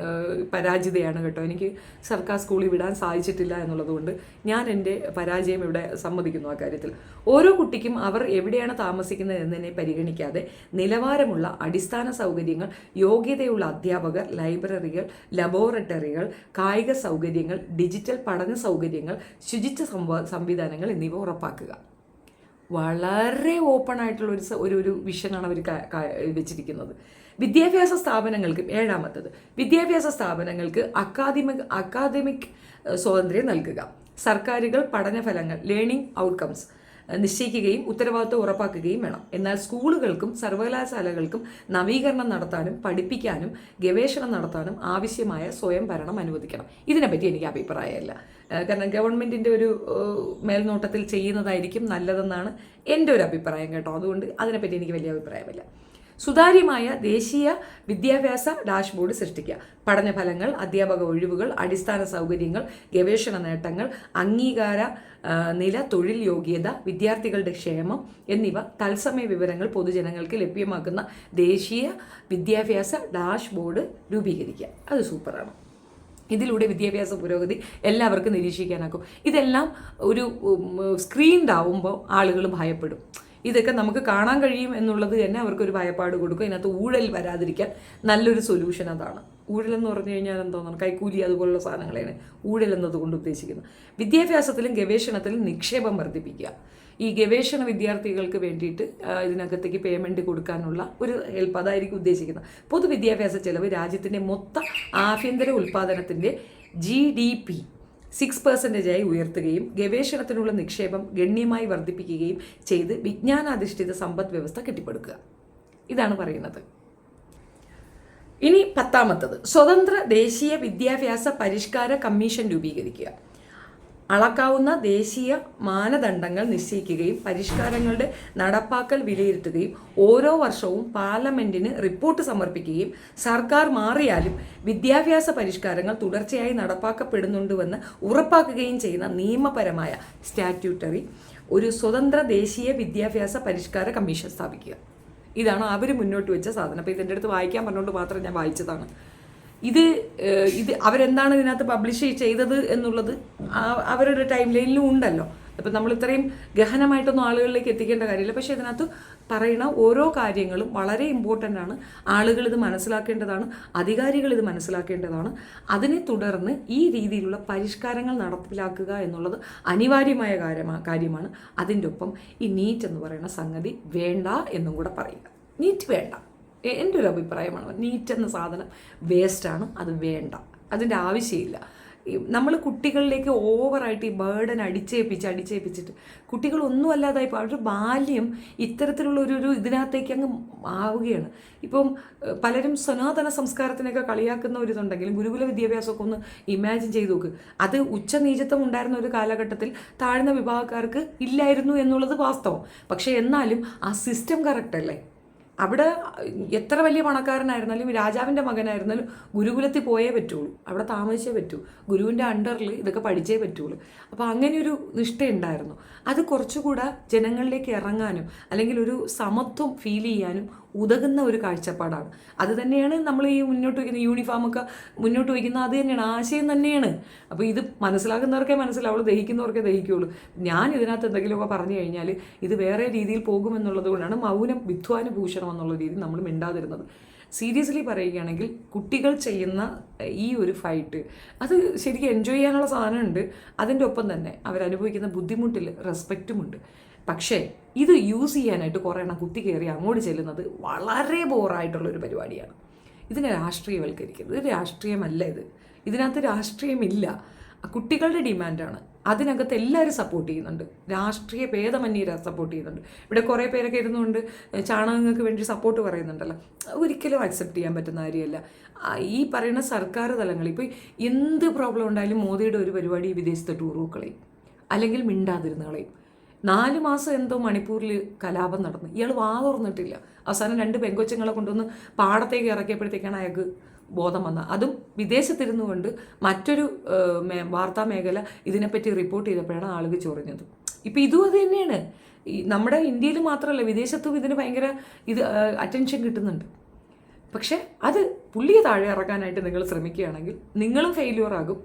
പരാജിതയാണ് കേട്ടോ. എനിക്ക് സർക്കാർ സ്കൂളിൽ വിടാൻ സാധിച്ചിട്ടില്ല എന്നുള്ളതുകൊണ്ട് ഞാൻ എൻ്റെ പരാജയം ഇവിടെ സമ്മതിക്കുന്നു. ആ കാര്യത്തിൽ ഓരോ കുട്ടിക്കും അവർ എവിടെയാണ് താമസിക്കുന്നത് എന്നതിനെ പരിഗണിക്കാതെ നിലവാരമുള്ള അടിസ്ഥാന സൗകര്യങ്ങൾ, യോഗ്യതയുള്ള അധ്യാപകർ, ലൈബ്രറികൾ, ലബോറട്ടറികൾ, കായിക സൗകര്യങ്ങൾ, ഡിജിറ്റൽ പഠന സൗകര്യങ്ങൾ, ശുചിത്വ സംവിധാനങ്ങൾ എന്നിവ ഉറപ്പാക്കുക. വളരെ ഓപ്പൺ ആയിട്ടുള്ള ഒരു വിഷനാണ് അവർ വെച്ചിരിക്കുന്നത്. വിദ്യാഭ്യാസ സ്ഥാപനങ്ങൾക്ക് 7ാമത്തത് വിദ്യാഭ്യാസ സ്ഥാപനങ്ങൾക്ക് അക്കാദമിക് സ്വാതന്ത്ര്യം നൽകുക. സർക്കാരുകൾ പഠനഫലങ്ങൾ ലേണിംഗ് ഔട്ട്കംസ് നിശ്ചയിക്കുകയും ഉത്തരവാദിത്വം ഉറപ്പാക്കുകയും വേണം. എന്നാൽ സ്കൂളുകൾക്കും സർവകലാശാലകൾക്കും നവീകരണം നടത്താനും പഠിപ്പിക്കാനും ഗവേഷണം നടത്താനും ആവശ്യമായ സ്വയം ഭരണം അനുവദിക്കണം. ഇതിനെപ്പറ്റി എനിക്ക് അഭിപ്രായമില്ല. കാരണം ഗവൺമെൻറ്റിൻ്റെ ഒരു മേൽനോട്ടത്തിൽ ചെയ്യുന്നതായിരിക്കും നല്ലതെന്നാണ് എൻ്റെ ഒരു അഭിപ്രായം കേട്ടോ. അതുകൊണ്ട് അതിനെപ്പറ്റി എനിക്ക് വലിയ അഭിപ്രായമില്ല. സുതാര്യമായ ദേശീയ വിദ്യാഭ്യാസ ഡാഷ്ബോർഡ് സൃഷ്ടിക്കുക. പഠനഫലങ്ങൾ, അധ്യാപക ഒഴിവുകൾ, അടിസ്ഥാന സൗകര്യങ്ങൾ, ഗവേഷണ നേട്ടങ്ങൾ, അംഗീകാര നില, തൊഴിൽ യോഗ്യത, വിദ്യാർത്ഥികളുടെ ക്ഷേമം എന്നിവ തത്സമയ വിവരങ്ങൾ പൊതുജനങ്ങൾക്ക് ലഭ്യമാക്കുന്ന ദേശീയ വിദ്യാഭ്യാസ ഡാഷ്ബോർഡ് രൂപീകരിക്കുക. അത് സൂപ്പറാണ്. ഇതിലൂടെ വിദ്യാഭ്യാസ പുരോഗതി എല്ലാവർക്കും നിരീക്ഷിക്കാനാക്കും. ഇതെല്ലാം ഒരു സ്ക്രീൻഡ് ആവുമ്പോൾ ആളുകൾ ഭയപ്പെടും. ഇതൊക്കെ നമുക്ക് കാണാൻ കഴിയും എന്നുള്ളത് തന്നെ അവർക്കൊരു ഭയപ്പാട് കൊടുക്കും. ഇതിനകത്ത് ഊഴൽ വരാതിരിക്കാൻ നല്ലൊരു സൊല്യൂഷൻ അതാണ്. ഊഴലെന്ന് പറഞ്ഞു കഴിഞ്ഞാൽ എന്തോന്നാണ്, കൈക്കൂലി അതുപോലുള്ള സാധനങ്ങളെയാണ് ഊഴൽ എന്നതുകൊണ്ട് ഉദ്ദേശിക്കുന്നത്. വിദ്യാഭ്യാസത്തിലും ഗവേഷണത്തിലും നിക്ഷേപം വർദ്ധിപ്പിക്കുക. ഈ ഗവേഷണ വിദ്യാർത്ഥികൾക്ക് വേണ്ടിയിട്ട് ഇതിനകത്തേക്ക് പേയ്മെൻറ്റ് കൊടുക്കാനുള്ള ഒരു ഹെൽപ്പ്, അതായിരിക്കും ഉദ്ദേശിക്കുന്നത്. പൊതുവിദ്യാഭ്യാസ ചെലവ് രാജ്യത്തിൻ്റെ മൊത്തം ആഭ്യന്തര ഉൽപ്പാദനത്തിൻ്റെ GDP 6% ഉയർത്തുകയും ഗവേഷണത്തിനുള്ള നിക്ഷേപം ഗണ്യമായി വർദ്ധിപ്പിക്കുകയും ചെയ്ത് വിജ്ഞാനാധിഷ്ഠിത സമ്പദ് വ്യവസ്ഥ കെട്ടിപ്പടുക്കുക. ഇതാണ് പറയുന്നത്. ഇനി 10ാമത്തത്, സ്വതന്ത്ര ദേശീയ വിദ്യാഭ്യാസ പരിഷ്കാര കമ്മീഷൻ രൂപീകരിക്കുക. അളക്കാവുന്ന ദേശീയ മാനദണ്ഡങ്ങൾ നിശ്ചയിക്കുകയും പരിഷ്കാരങ്ങളുടെ നടപ്പാക്കൽ വിലയിരുത്തുകയും ഓരോ വർഷവും പാർലമെന്റിന് റിപ്പോർട്ട് സമർപ്പിക്കുകയും സർക്കാർ മാറിയാലും വിദ്യാഭ്യാസ പരിഷ്കാരങ്ങൾ തുടർച്ചയായി നടപ്പാക്കപ്പെടുന്നുണ്ടെന്ന് ഉറപ്പാക്കുകയും ചെയ്യുന്ന നിയമപരമായ സ്റ്റാറ്റ്യൂട്ടറി ഒരു സ്വതന്ത്ര ദേശീയ വിദ്യാഭ്യാസ പരിഷ്കാര കമ്മീഷൻ സ്ഥാപിക്കുക. ഇതാണ് അവർ മുന്നോട്ട് വെച്ച സാധനം. അപ്പോൾ ഇതെൻ്റെ അടുത്ത് വായിക്കാൻ പറഞ്ഞുകൊണ്ട് മാത്രം ഞാൻ വായിച്ചതാണ്. ഇത് അവരെന്താണ് ഇതിനകത്ത് പബ്ലിഷ് ചെയ്തത് എന്നുള്ളത് അവരുടെ ടൈം ലൈനിലും ഉണ്ടല്ലോ. അപ്പം നമ്മൾ ഇത്രയും ഗഹനമായിട്ടൊന്നും ആളുകളിലേക്ക് എത്തിക്കേണ്ട കാര്യമില്ല. പക്ഷേ ഇതിനകത്ത് പറയുന്ന ഓരോ കാര്യങ്ങളും വളരെ ഇമ്പോർട്ടൻ്റ് ആണ്. ആളുകൾ ഇത് മനസ്സിലാക്കേണ്ടതാണ്, അധികാരികൾ ഇത് മനസ്സിലാക്കേണ്ടതാണ്. അതിനെ തുടർന്ന് ഈ രീതിയിലുള്ള പരിഷ്കാരങ്ങൾ നടപ്പിലാക്കുക എന്നുള്ളത് അനിവാര്യമായ കാര്യമാണ്. അതിൻ്റെ ഒപ്പം ഈ നീറ്റ് എന്ന് പറയുന്ന സംഗതി വേണ്ട എന്നും കൂടെ പറയുക. നീറ്റ് വേണ്ട, എൻ്റെ ഒരു അഭിപ്രായമാണ്. നീറ്റ് എന്ന സാധനം വേസ്റ്റാണ്, അത് വേണ്ട, അതിൻ്റെ ആവശ്യമില്ല. നമ്മൾ കുട്ടികളിലേക്ക് ഓവറായിട്ട് ഈ ബേർഡൻ അടിച്ചേൽപ്പിച്ചിട്ട് കുട്ടികളൊന്നും അല്ലാതായിപ്പോൾ അവരുടെ ബാല്യം ഇത്തരത്തിലുള്ള ഒരു ഇതിനകത്തേക്ക് അങ്ങ് ആവുകയാണ്. ഇപ്പം പലരും സനാതന സംസ്കാരത്തിനൊക്കെ കളിയാക്കുന്ന ഒരു ഇതുണ്ടെങ്കിലും ഗുരുകുല വിദ്യാഭ്യാസമൊക്കെ ഒന്ന് ഇമാജിൻ ചെയ്ത് നോക്ക്. അത് ഉച്ചനീചത്വം ഉണ്ടായിരുന്ന ഒരു കാലഘട്ടത്തിൽ താഴ്ന്ന വിഭാഗക്കാർക്ക് ഇല്ലായിരുന്നു എന്നുള്ളത് വാസ്തവം. പക്ഷേ എന്നാലും ആ സിസ്റ്റം കറക്റ്റ് അല്ലേ? അവിടെ എത്ര വലിയ പണക്കാരനായിരുന്നാലും രാജാവിൻ്റെ മകനായിരുന്നാലും ഗുരുകുലത്തിൽ പോയേ പറ്റുള്ളൂ, അവിടെ താമസിച്ചേ പറ്റൂ, ഗുരുവിൻ്റെ അണ്ടറിൽ ഇതൊക്കെ പഠിച്ചേ പറ്റുള്ളൂ. അപ്പോൾ അങ്ങനെയൊരു നിഷ്ഠയുണ്ടായിരുന്നു. അത് കുറച്ചുകൂടെ ജനങ്ങളിലേക്ക് ഇറങ്ങാനും അല്ലെങ്കിൽ ഒരു സമത്വം ഫീൽ ചെയ്യാനും ഉതകുന്ന ഒരു കാഴ്ചപ്പാടാണ്. അത് തന്നെയാണ് നമ്മൾ ഈ മുന്നോട്ട് വയ്ക്കുന്ന യൂണിഫോമൊക്കെ മുന്നോട്ട് വയ്ക്കുന്ന അത് തന്നെയാണ്, ആശയം തന്നെയാണ്. അപ്പോൾ ഇത് മനസ്സിലാക്കുന്നവർക്കേ മനസ്സിലാവുള്ളൂ, ദഹിക്കുന്നവർക്കേ ദഹിക്കുകയുള്ളൂ. ഞാൻ ഇതിനകത്ത് എന്തെങ്കിലുമൊക്കെ പറഞ്ഞു കഴിഞ്ഞാൽ ഇത് വേറെ രീതിയിൽ പോകുമെന്നുള്ളത് കൊണ്ടാണ് മൗനം വിദ്വാനുഭൂഷണം എന്നുള്ള രീതിയിൽ നമ്മൾ മിണ്ടാതിരുന്നത്. സീരിയസ്ലി പറയുകയാണെങ്കിൽ കുട്ടികൾ ചെയ്യുന്ന ഈ ഒരു ഫൈറ്റ് അത് ശരിക്കും എൻജോയ് ചെയ്യാനുള്ള സാധനമുണ്ട്. അതിൻ്റെ ഒപ്പം തന്നെ അവരനുഭവിക്കുന്ന ബുദ്ധിമുട്ടിൽ റെസ്പെക്റ്റുമുണ്ട്. പക്ഷേ ഇത് യൂസ് ചെയ്യാനായിട്ട് കുറേ എണ്ണം കുത്തി കയറി അങ്ങോട്ട് ചെല്ലുന്നത് വളരെ ബോറായിട്ടുള്ളൊരു പരിപാടിയാണ്. ഇതിനെ രാഷ്ട്രീയവൽക്കരിക്കുന്നത്. ഇത് രാഷ്ട്രീയമല്ല, ഇതിനകത്ത് രാഷ്ട്രീയമില്ല. കുട്ടികളുടെ ഡിമാൻഡാണ്. അതിനകത്ത് എല്ലാവരും സപ്പോർട്ട് ചെയ്യുന്നുണ്ട്, രാഷ്ട്രീയ ഭേദമന്യേ സപ്പോർട്ട് ചെയ്യുന്നുണ്ട്. ഇവിടെ കുറേ പേരൊക്കെ ഇരുന്നുകൊണ്ട് ചാണകങ്ങൾക്ക് വേണ്ടി സപ്പോർട്ട് പറയുന്നുണ്ടല്ലോ. ഒരിക്കലും അക്സെപ്റ്റ് ചെയ്യാൻ പറ്റുന്ന കാര്യമല്ല. ഈ പറയുന്ന സർക്കാർ തലങ്ങളിൽ ഇപ്പോൾ എന്ത് പ്രോബ്ലം ഉണ്ടായാലും മോദിയുടെ ഒരു പരിപാടി വിദേശത്തെ ടൂർ കളയും, അല്ലെങ്കിൽ മിണ്ടാതിരുന്ന് കളയും. 4 മാസം എന്തോ മണിപ്പൂരിൽ കലാപം നടന്നു, ഇയാൾ വാ തുറന്നിട്ടില്ല. അവസാനം 2 പെങ്കൊച്ചുങ്ങളെ കൊണ്ടുവന്ന് പാടത്തേക്ക് ഇറക്കിയപ്പോഴത്തേക്കാണ് അയാൾക്ക് ബോധം വന്നത്. അതും വിദേശത്തിരുന്നു കൊണ്ട് മറ്റൊരു വാർത്താ മേഖല ഇതിനെപ്പറ്റി റിപ്പോർട്ട് ചെയ്തപ്പോഴാണ് ആളുകൾ ചൊറിഞ്ഞത്. ഇപ്പം ഇതും അത് തന്നെയാണ്. നമ്മുടെ ഇന്ത്യയിൽ മാത്രമല്ല വിദേശത്തും ഇതിന് ഭയങ്കര അറ്റൻഷൻ കിട്ടുന്നുണ്ട്. പക്ഷേ അത് പുള്ളിയെ താഴെ ഇറക്കാനായിട്ട് നിങ്ങൾ ശ്രമിക്കുകയാണെങ്കിൽ നിങ്ങളും ഫെയില്യൂർ ആകും.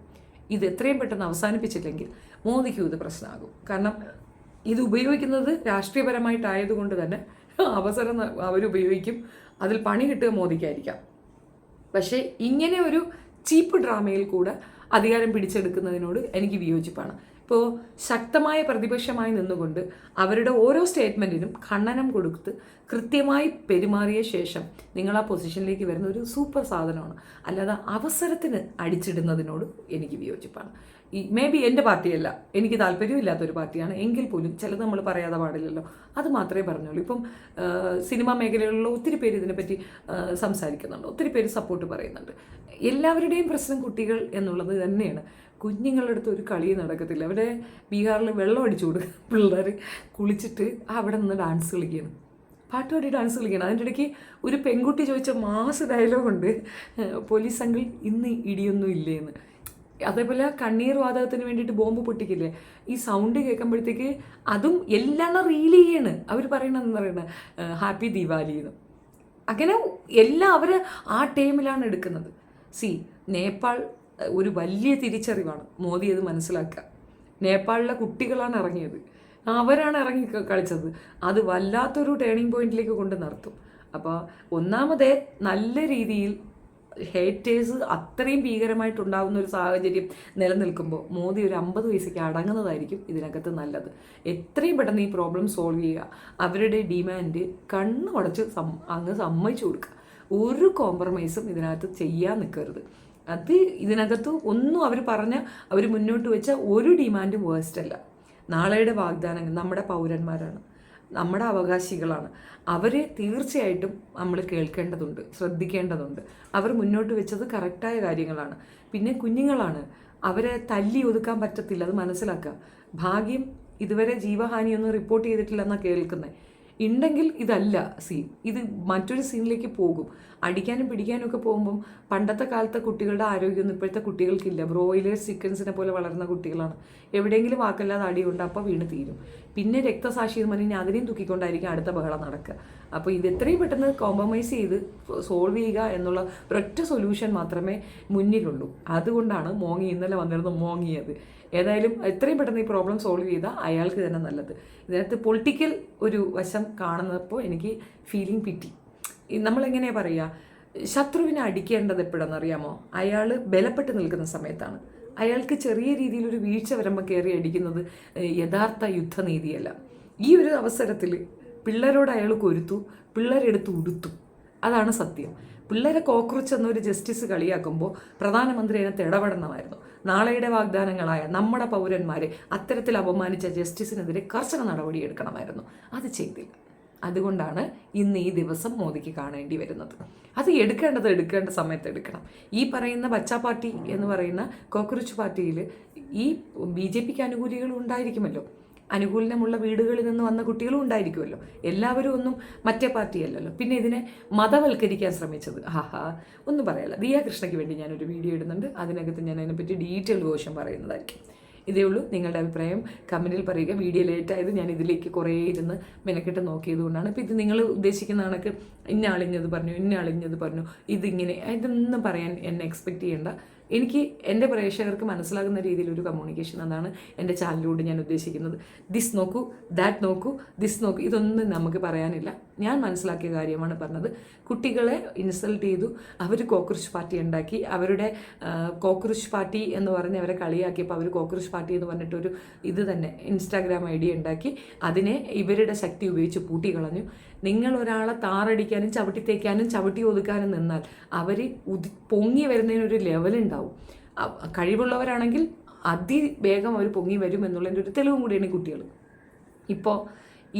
ഇത് എത്രയും പെട്ടെന്ന് അവസാനിപ്പിച്ചില്ലെങ്കിൽ മോദിക്കും ഇത് പ്രശ്നമാകും. കാരണം ഇത് ഉപയോഗിക്കുന്നത് രാഷ്ട്രീയപരമായിട്ടായതുകൊണ്ട് തന്നെ അവസരം അവരുപയോഗിക്കും. അതിൽ പണി കിട്ടുക മോദിക്കായിരിക്കാം. പക്ഷേ ഇങ്ങനെ ഒരു ചീപ്പ് ഡ്രാമയിൽ കൂടെ അധികാരം പിടിച്ചെടുക്കുന്നതിനോട് എനിക്ക് വിയോജിപ്പാണ്. ഇപ്പോൾ ശക്തമായ പ്രതിപക്ഷമായി നിന്നുകൊണ്ട് അവരുടെ ഓരോ സ്റ്റേറ്റ്മെൻറ്റിനും ഖണ്ഡനം കൊടുത്ത് കൃത്യമായി പെരുമാറിയ ശേഷം നിങ്ങൾ ആ പൊസിഷനിലേക്ക് വരുന്ന ഒരു സൂപ്പർ സാധനമാണ്. അല്ലാതെ അവസരത്തിന് അടിച്ചിടുന്നതിനോട് എനിക്ക് വിയോജിപ്പാണ്. മേ ബി എൻ്റെ പാർട്ടിയല്ല, എനിക്ക് താല്പര്യമില്ലാത്തൊരു പാർട്ടിയാണ് എങ്കിൽ പോലും ചിലത് നമ്മൾ പറയാതെ പാടില്ലല്ലോ, അത് മാത്രമേ പറഞ്ഞുള്ളൂ. ഇപ്പം സിനിമാ മേഖലകളിലുള്ള ഒത്തിരി പേര് ഇതിനെപ്പറ്റി സംസാരിക്കുന്നുണ്ട്, ഒത്തിരി പേര് സപ്പോർട്ട് പറയുന്നുണ്ട്. എല്ലാവരുടെയും പ്രശ്നം കുട്ടികൾ എന്നുള്ളത് തന്നെയാണ്. കുഞ്ഞുങ്ങളുടെ അടുത്ത് ഒരു കളി നടക്കത്തില്ല. അവിടെ ബീഹാറിൽ വെള്ളം അടിച്ചു കൊടുക്കുക, പിള്ളേർ കുളിച്ചിട്ട് അവിടെ നിന്ന് ഡാൻസ് കളിക്കുകയാണ്, പാട്ട് പാടി ഡാൻസ് കളിക്കുകയാണ്. അതിൻ്റെ ഇടയ്ക്ക് ഒരു പെൺകുട്ടി ചോദിച്ച മാസ് ഡയലോഗുണ്ട്, പോലീസ് അങ്കിൾ ഇന്ന് ഇടിയൊന്നും ഇല്ലേന്ന്. അതേപോലെ കണ്ണീർ വാതകത്തിന് വേണ്ടിയിട്ട് ബോംബ് പൊട്ടിക്കില്ലേ, ഈ സൗണ്ട് കേൾക്കുമ്പോഴത്തേക്ക് അതും എല്ലാം റീൽ ചെയ്യാണ്. അവർ പറയണത് എന്താ പറയുന്നത്, ഹാപ്പി ദീപാവലി എന്ന്. അങ്ങനെ എല്ലാം അവർ ആ ടൈമിലാണ് എടുക്കുന്നത്. നേപ്പാൾ ഒരു വലിയ തിരിച്ചറിവാണ്, മോദി അത് മനസ്സിലാക്കുക. നേപ്പാളിലെ കുട്ടികളാണ് ഇറങ്ങിയത്, അവരാണ് ഇറങ്ങി കളിച്ചത്. അത് വല്ലാത്തൊരു ടേണിംഗ് പോയിന്റിലേക്ക് കൊണ്ട് നിർത്തും. അപ്പോൾ ഒന്നാമതേ നല്ല രീതിയിൽ ഹേറ്റേഴ്സ് അത്രയും ഭീകരമായിട്ടുണ്ടാകുന്ന ഒരു സാഹചര്യം നിലനിൽക്കുമ്പോൾ മോദി ഒരു 50 പൈസയ്ക്ക് അടങ്ങുന്നതായിരിക്കും ഇതിനകത്ത് നല്ലത്. എത്രയും പെട്ടെന്ന് ഈ പ്രോബ്ലം സോൾവ് ചെയ്യുക, അവരുടെ ഡിമാൻഡ് കണ്ണുമടച്ച് അങ്ങ് സമ്മതിച്ചു കൊടുക്കുക. ഒരു കോംപ്രമൈസും ഇതിനകത്ത് ചെയ്യാൻ നിൽക്കരുത്. അത് ഇതിനകത്ത് ഒന്നും അവർ മുന്നോട്ട് വെച്ച ഒരു ഡിമാൻഡും വേസ്റ്റ് അല്ല. നാളെയുടെ വാഗ്ദാനങ്ങൾ നമ്മുടെ പൗരന്മാരാണ്, നമ്മുടെ അവകാശികളാണ്. അവരെ തീർച്ചയായിട്ടും നമ്മൾ കേൾക്കേണ്ടതുണ്ട്, ശ്രദ്ധിക്കേണ്ടതുണ്ട്. അവർ മുന്നോട്ട് വെച്ചത് കറക്റ്റായ കാര്യങ്ങളാണ്. പിന്നെ കുഞ്ഞുങ്ങളാണ്, അവരെ തല്ലി ഒതുക്കാൻ പറ്റത്തില്ല, അത് മനസ്സിലാക്കുക. ഭാഗ്യം ഇതുവരെ ജീവഹാനിയൊന്നും റിപ്പോർട്ട് ചെയ്തിട്ടില്ലെന്നാണ് കേൾക്കുന്നത്. ഉണ്ടെങ്കിൽ ഇതല്ല സീൻ, ഇത് മറ്റൊരു സീനിലേക്ക് പോകും. അടിക്കാനും പിടിക്കാനും ഒക്കെ പോകുമ്പം പണ്ടത്തെ കാലത്തെ കുട്ടികളുടെ ആരോഗ്യമൊന്നും ഇപ്പോഴത്തെ കുട്ടികൾക്കില്ല. ബ്രോയിലേഴ്സ് ചിക്കൻസിനെ പോലെ വളർന്ന കുട്ടികളാണ്. എവിടെയെങ്കിലും വാക്കല്ലാതെ അടിയുണ്ട്, അപ്പോൾ വീണ് തീരും. പിന്നെ രക്തസാക്ഷി എന്ന് പറഞ്ഞാൽ അതിനെയും തൂക്കിക്കൊണ്ടായിരിക്കും അടുത്ത ബഹളം നടക്കുക. അപ്പോൾ ഇത് എത്രയും പെട്ടെന്ന് കോംപ്രമൈസ് ചെയ്ത് സോൾവ് ചെയ്യുക എന്നുള്ള ഒരൊറ്റ സൊല്യൂഷൻ മാത്രമേ മുന്നിലുള്ളൂ. അതുകൊണ്ടാണ് മോങ്ങി ഇന്നലെ വന്നിരുന്നു മോങ്ങിയത്. ഏതായാലും എത്രയും പെട്ടെന്ന് ഈ പ്രോബ്ലം സോൾവ് ചെയ്താൽ അയാൾക്ക് തന്നെ നല്ലത്. ഇതിനകത്ത് പൊളിറ്റിക്കൽ ഒരു വശം കാണുന്നപ്പോൾ എനിക്ക് ഫീലിംഗ് പിറ്റി. നമ്മളെങ്ങനെയാണ് പറയുക, ശത്രുവിനെ അടിക്കേണ്ടത് എപ്പോഴാണെന്നറിയാമോ? അയാൾ ബലപ്പെട്ട് നിൽക്കുന്ന സമയത്താണ്. അയാൾക്ക് ചെറിയ രീതിയിലൊരു വീഴ്ച വരുമ്പോൾ കയറി അടിക്കുന്നത് യഥാർത്ഥ യുദ്ധനീതിയല്ല. ഈ ഒരു അവസരത്തിൽ പിള്ളേരോട് അയാൾ കൊരുത്തു, പിള്ളേരെടുത്ത് ഉടുത്തു. അതാണ് സത്യം. പിള്ളേരെ കോക്രോച്ച് എന്നൊരു ജസ്റ്റിസ് കളിയാക്കുമ്പോൾ പ്രധാനമന്ത്രി അതിനകത്ത് ഇടപെടണമായിരുന്നു. നാളെയുടെ വാഗ്ദാനങ്ങളായ നമ്മുടെ പൗരന്മാരെ അത്തരത്തിൽ അപമാനിച്ച ജസ്റ്റിസിനെതിരെ കർശന നടപടിയെടുക്കണമായിരുന്നു. അത് ചെയ്തില്ല. അതുകൊണ്ടാണ് ഇന്ന് ഈ ദിവസം മോദിക്ക് കാണേണ്ടി വരുന്നത്. അത് എടുക്കേണ്ട സമയത്ത് എടുക്കണം. ഈ പറയുന്ന ബച്ചാ പാർട്ടി എന്ന് പറയുന്ന കോക്രോച്ച് പാർട്ടിയിൽ ഈ BJPക്ക് അനുകൂലികൾ ഉണ്ടായിരിക്കുമല്ലോ, അനുകൂലമുള്ള വീടുകളിൽ നിന്ന് വന്ന കുട്ടികളും ഉണ്ടായിരിക്കുമല്ലോ. എല്ലാവരും ഒന്നും മറ്റേ പാർട്ടിയല്ലല്ലോ. പിന്നെ ഇതിനെ മതവൽക്കരിക്കാൻ ശ്രമിച്ചത് ഒന്നും പറയാല്ല. ദിയ കൃഷ്ണയ്ക്ക് വേണ്ടി ഞാനൊരു വീഡിയോ ഇടുന്നുണ്ട്, അതിനകത്ത് ഞാൻ അതിനെപ്പറ്റി ഡീറ്റെയിൽഡ് വേർഷൻ പറയുന്നതായിരിക്കും. ഇതേ ഉള്ളൂ. നിങ്ങളുടെ അഭിപ്രായം കമൻറ്റിൽ പറയുക. വീഡിയോ ലേറ്റായത് ഞാൻ ഇതിലേക്ക് കുറേ ഇരുന്ന് മെനക്കെട്ട് നോക്കിയത് കൊണ്ടാണ്. ഇപ്പോൾ ഇത് നിങ്ങൾ ഉദ്ദേശിക്കുന്ന കണക്ക് ഇന്ന ആളിഞ്ഞത് പറഞ്ഞു ഇതിങ്ങനെ ഇതൊന്നും പറയാൻ എന്നെ എക്സ്പെക്റ്റ് ചെയ്യേണ്ട. എനിക്ക് എൻ്റെ പ്രേക്ഷകർക്ക് മനസ്സിലാകുന്ന രീതിയിലൊരു കമ്മ്യൂണിക്കേഷൻ, അതാണ് എൻ്റെ ചാനലിലൂടെ ഞാൻ ഉദ്ദേശിക്കുന്നത്. ദിസ് നോക്കൂ, ദാറ്റ് നോക്കൂ, ദിസ് നോക്കൂ, ഇതൊന്നും നമുക്ക് പറയാനില്ല. ഞാൻ മനസ്സിലാക്കിയ കാര്യമാണ് പറഞ്ഞത്. കുട്ടികളെ ഇൻസൾട്ട് ചെയ്തു, അവർ കോക്രോച്ച് പാർട്ടി ഉണ്ടാക്കി, അവരുടെ കോക്രോച്ച് പാർട്ടി എന്ന് പറഞ്ഞ് അവരെ കളിയാക്കിയപ്പോൾ അവർ കോക്രോച്ച് പാർട്ടി എന്ന് പറഞ്ഞിട്ടൊരു ഇത് തന്നെ ഇൻസ്റ്റാഗ്രാം ID ഉണ്ടാക്കി അതിനെ ഇവരുടെ ശക്തി ഉപയോഗിച്ച് പൂട്ടിക്കളഞ്ഞു. നിങ്ങൾ ഒരാളെ താറടിക്കാനും ചവിട്ടി തേക്കാനും ചവിട്ടി ഒതുക്കാനും നിന്നാൽ അവർ പൊങ്ങി വരുന്നതിനൊരു ലെവലുണ്ടാവും. കഴിവുള്ളവരാണെങ്കിൽ അതിവേഗം അവർ പൊങ്ങി വരും എന്നുള്ളതിൻ്റെ ഒരു തെളിവും കൂടിയാണ് ഈ കുട്ടികൾ. ഇപ്പോൾ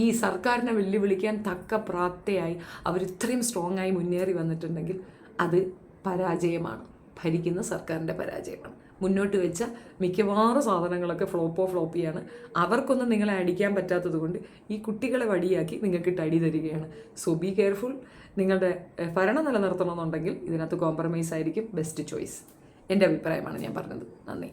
ഈ സർക്കാരിനെ വെല്ലുവിളിക്കാൻ തക്ക പ്രാപ്തയായി അവർ ഇത്രയും സ്ട്രോങ് ആയി മുന്നേറി വന്നിട്ടുണ്ടെങ്കിൽ അത് പരാജയമാണ്, ഭരിക്കുന്ന സർക്കാരിൻ്റെ പരാജയമാണ്. മുന്നോട്ട് വെച്ച മിക്കവാറും സാധനങ്ങളൊക്കെ ഫ്ലോപ്പിയാണ്. അവർക്കൊന്നും നിങ്ങളെ അടിക്കാൻ പറ്റാത്തത് കൊണ്ട് ഈ കുട്ടികളെ വടിയാക്കി നിങ്ങൾക്കിട്ട് അടി തരികയാണ്. So be careful. നിങ്ങളുടെ ഭരണം നിലനിർത്തണമെന്നുണ്ടെങ്കിൽ ഇതിനകത്ത് കോംപ്രമൈസ് ആയിരിക്കും ബെസ്റ്റ് ചോയ്സ്. എൻ്റെ അഭിപ്രായമാണ് ഞാൻ പറഞ്ഞത്. നന്ദി.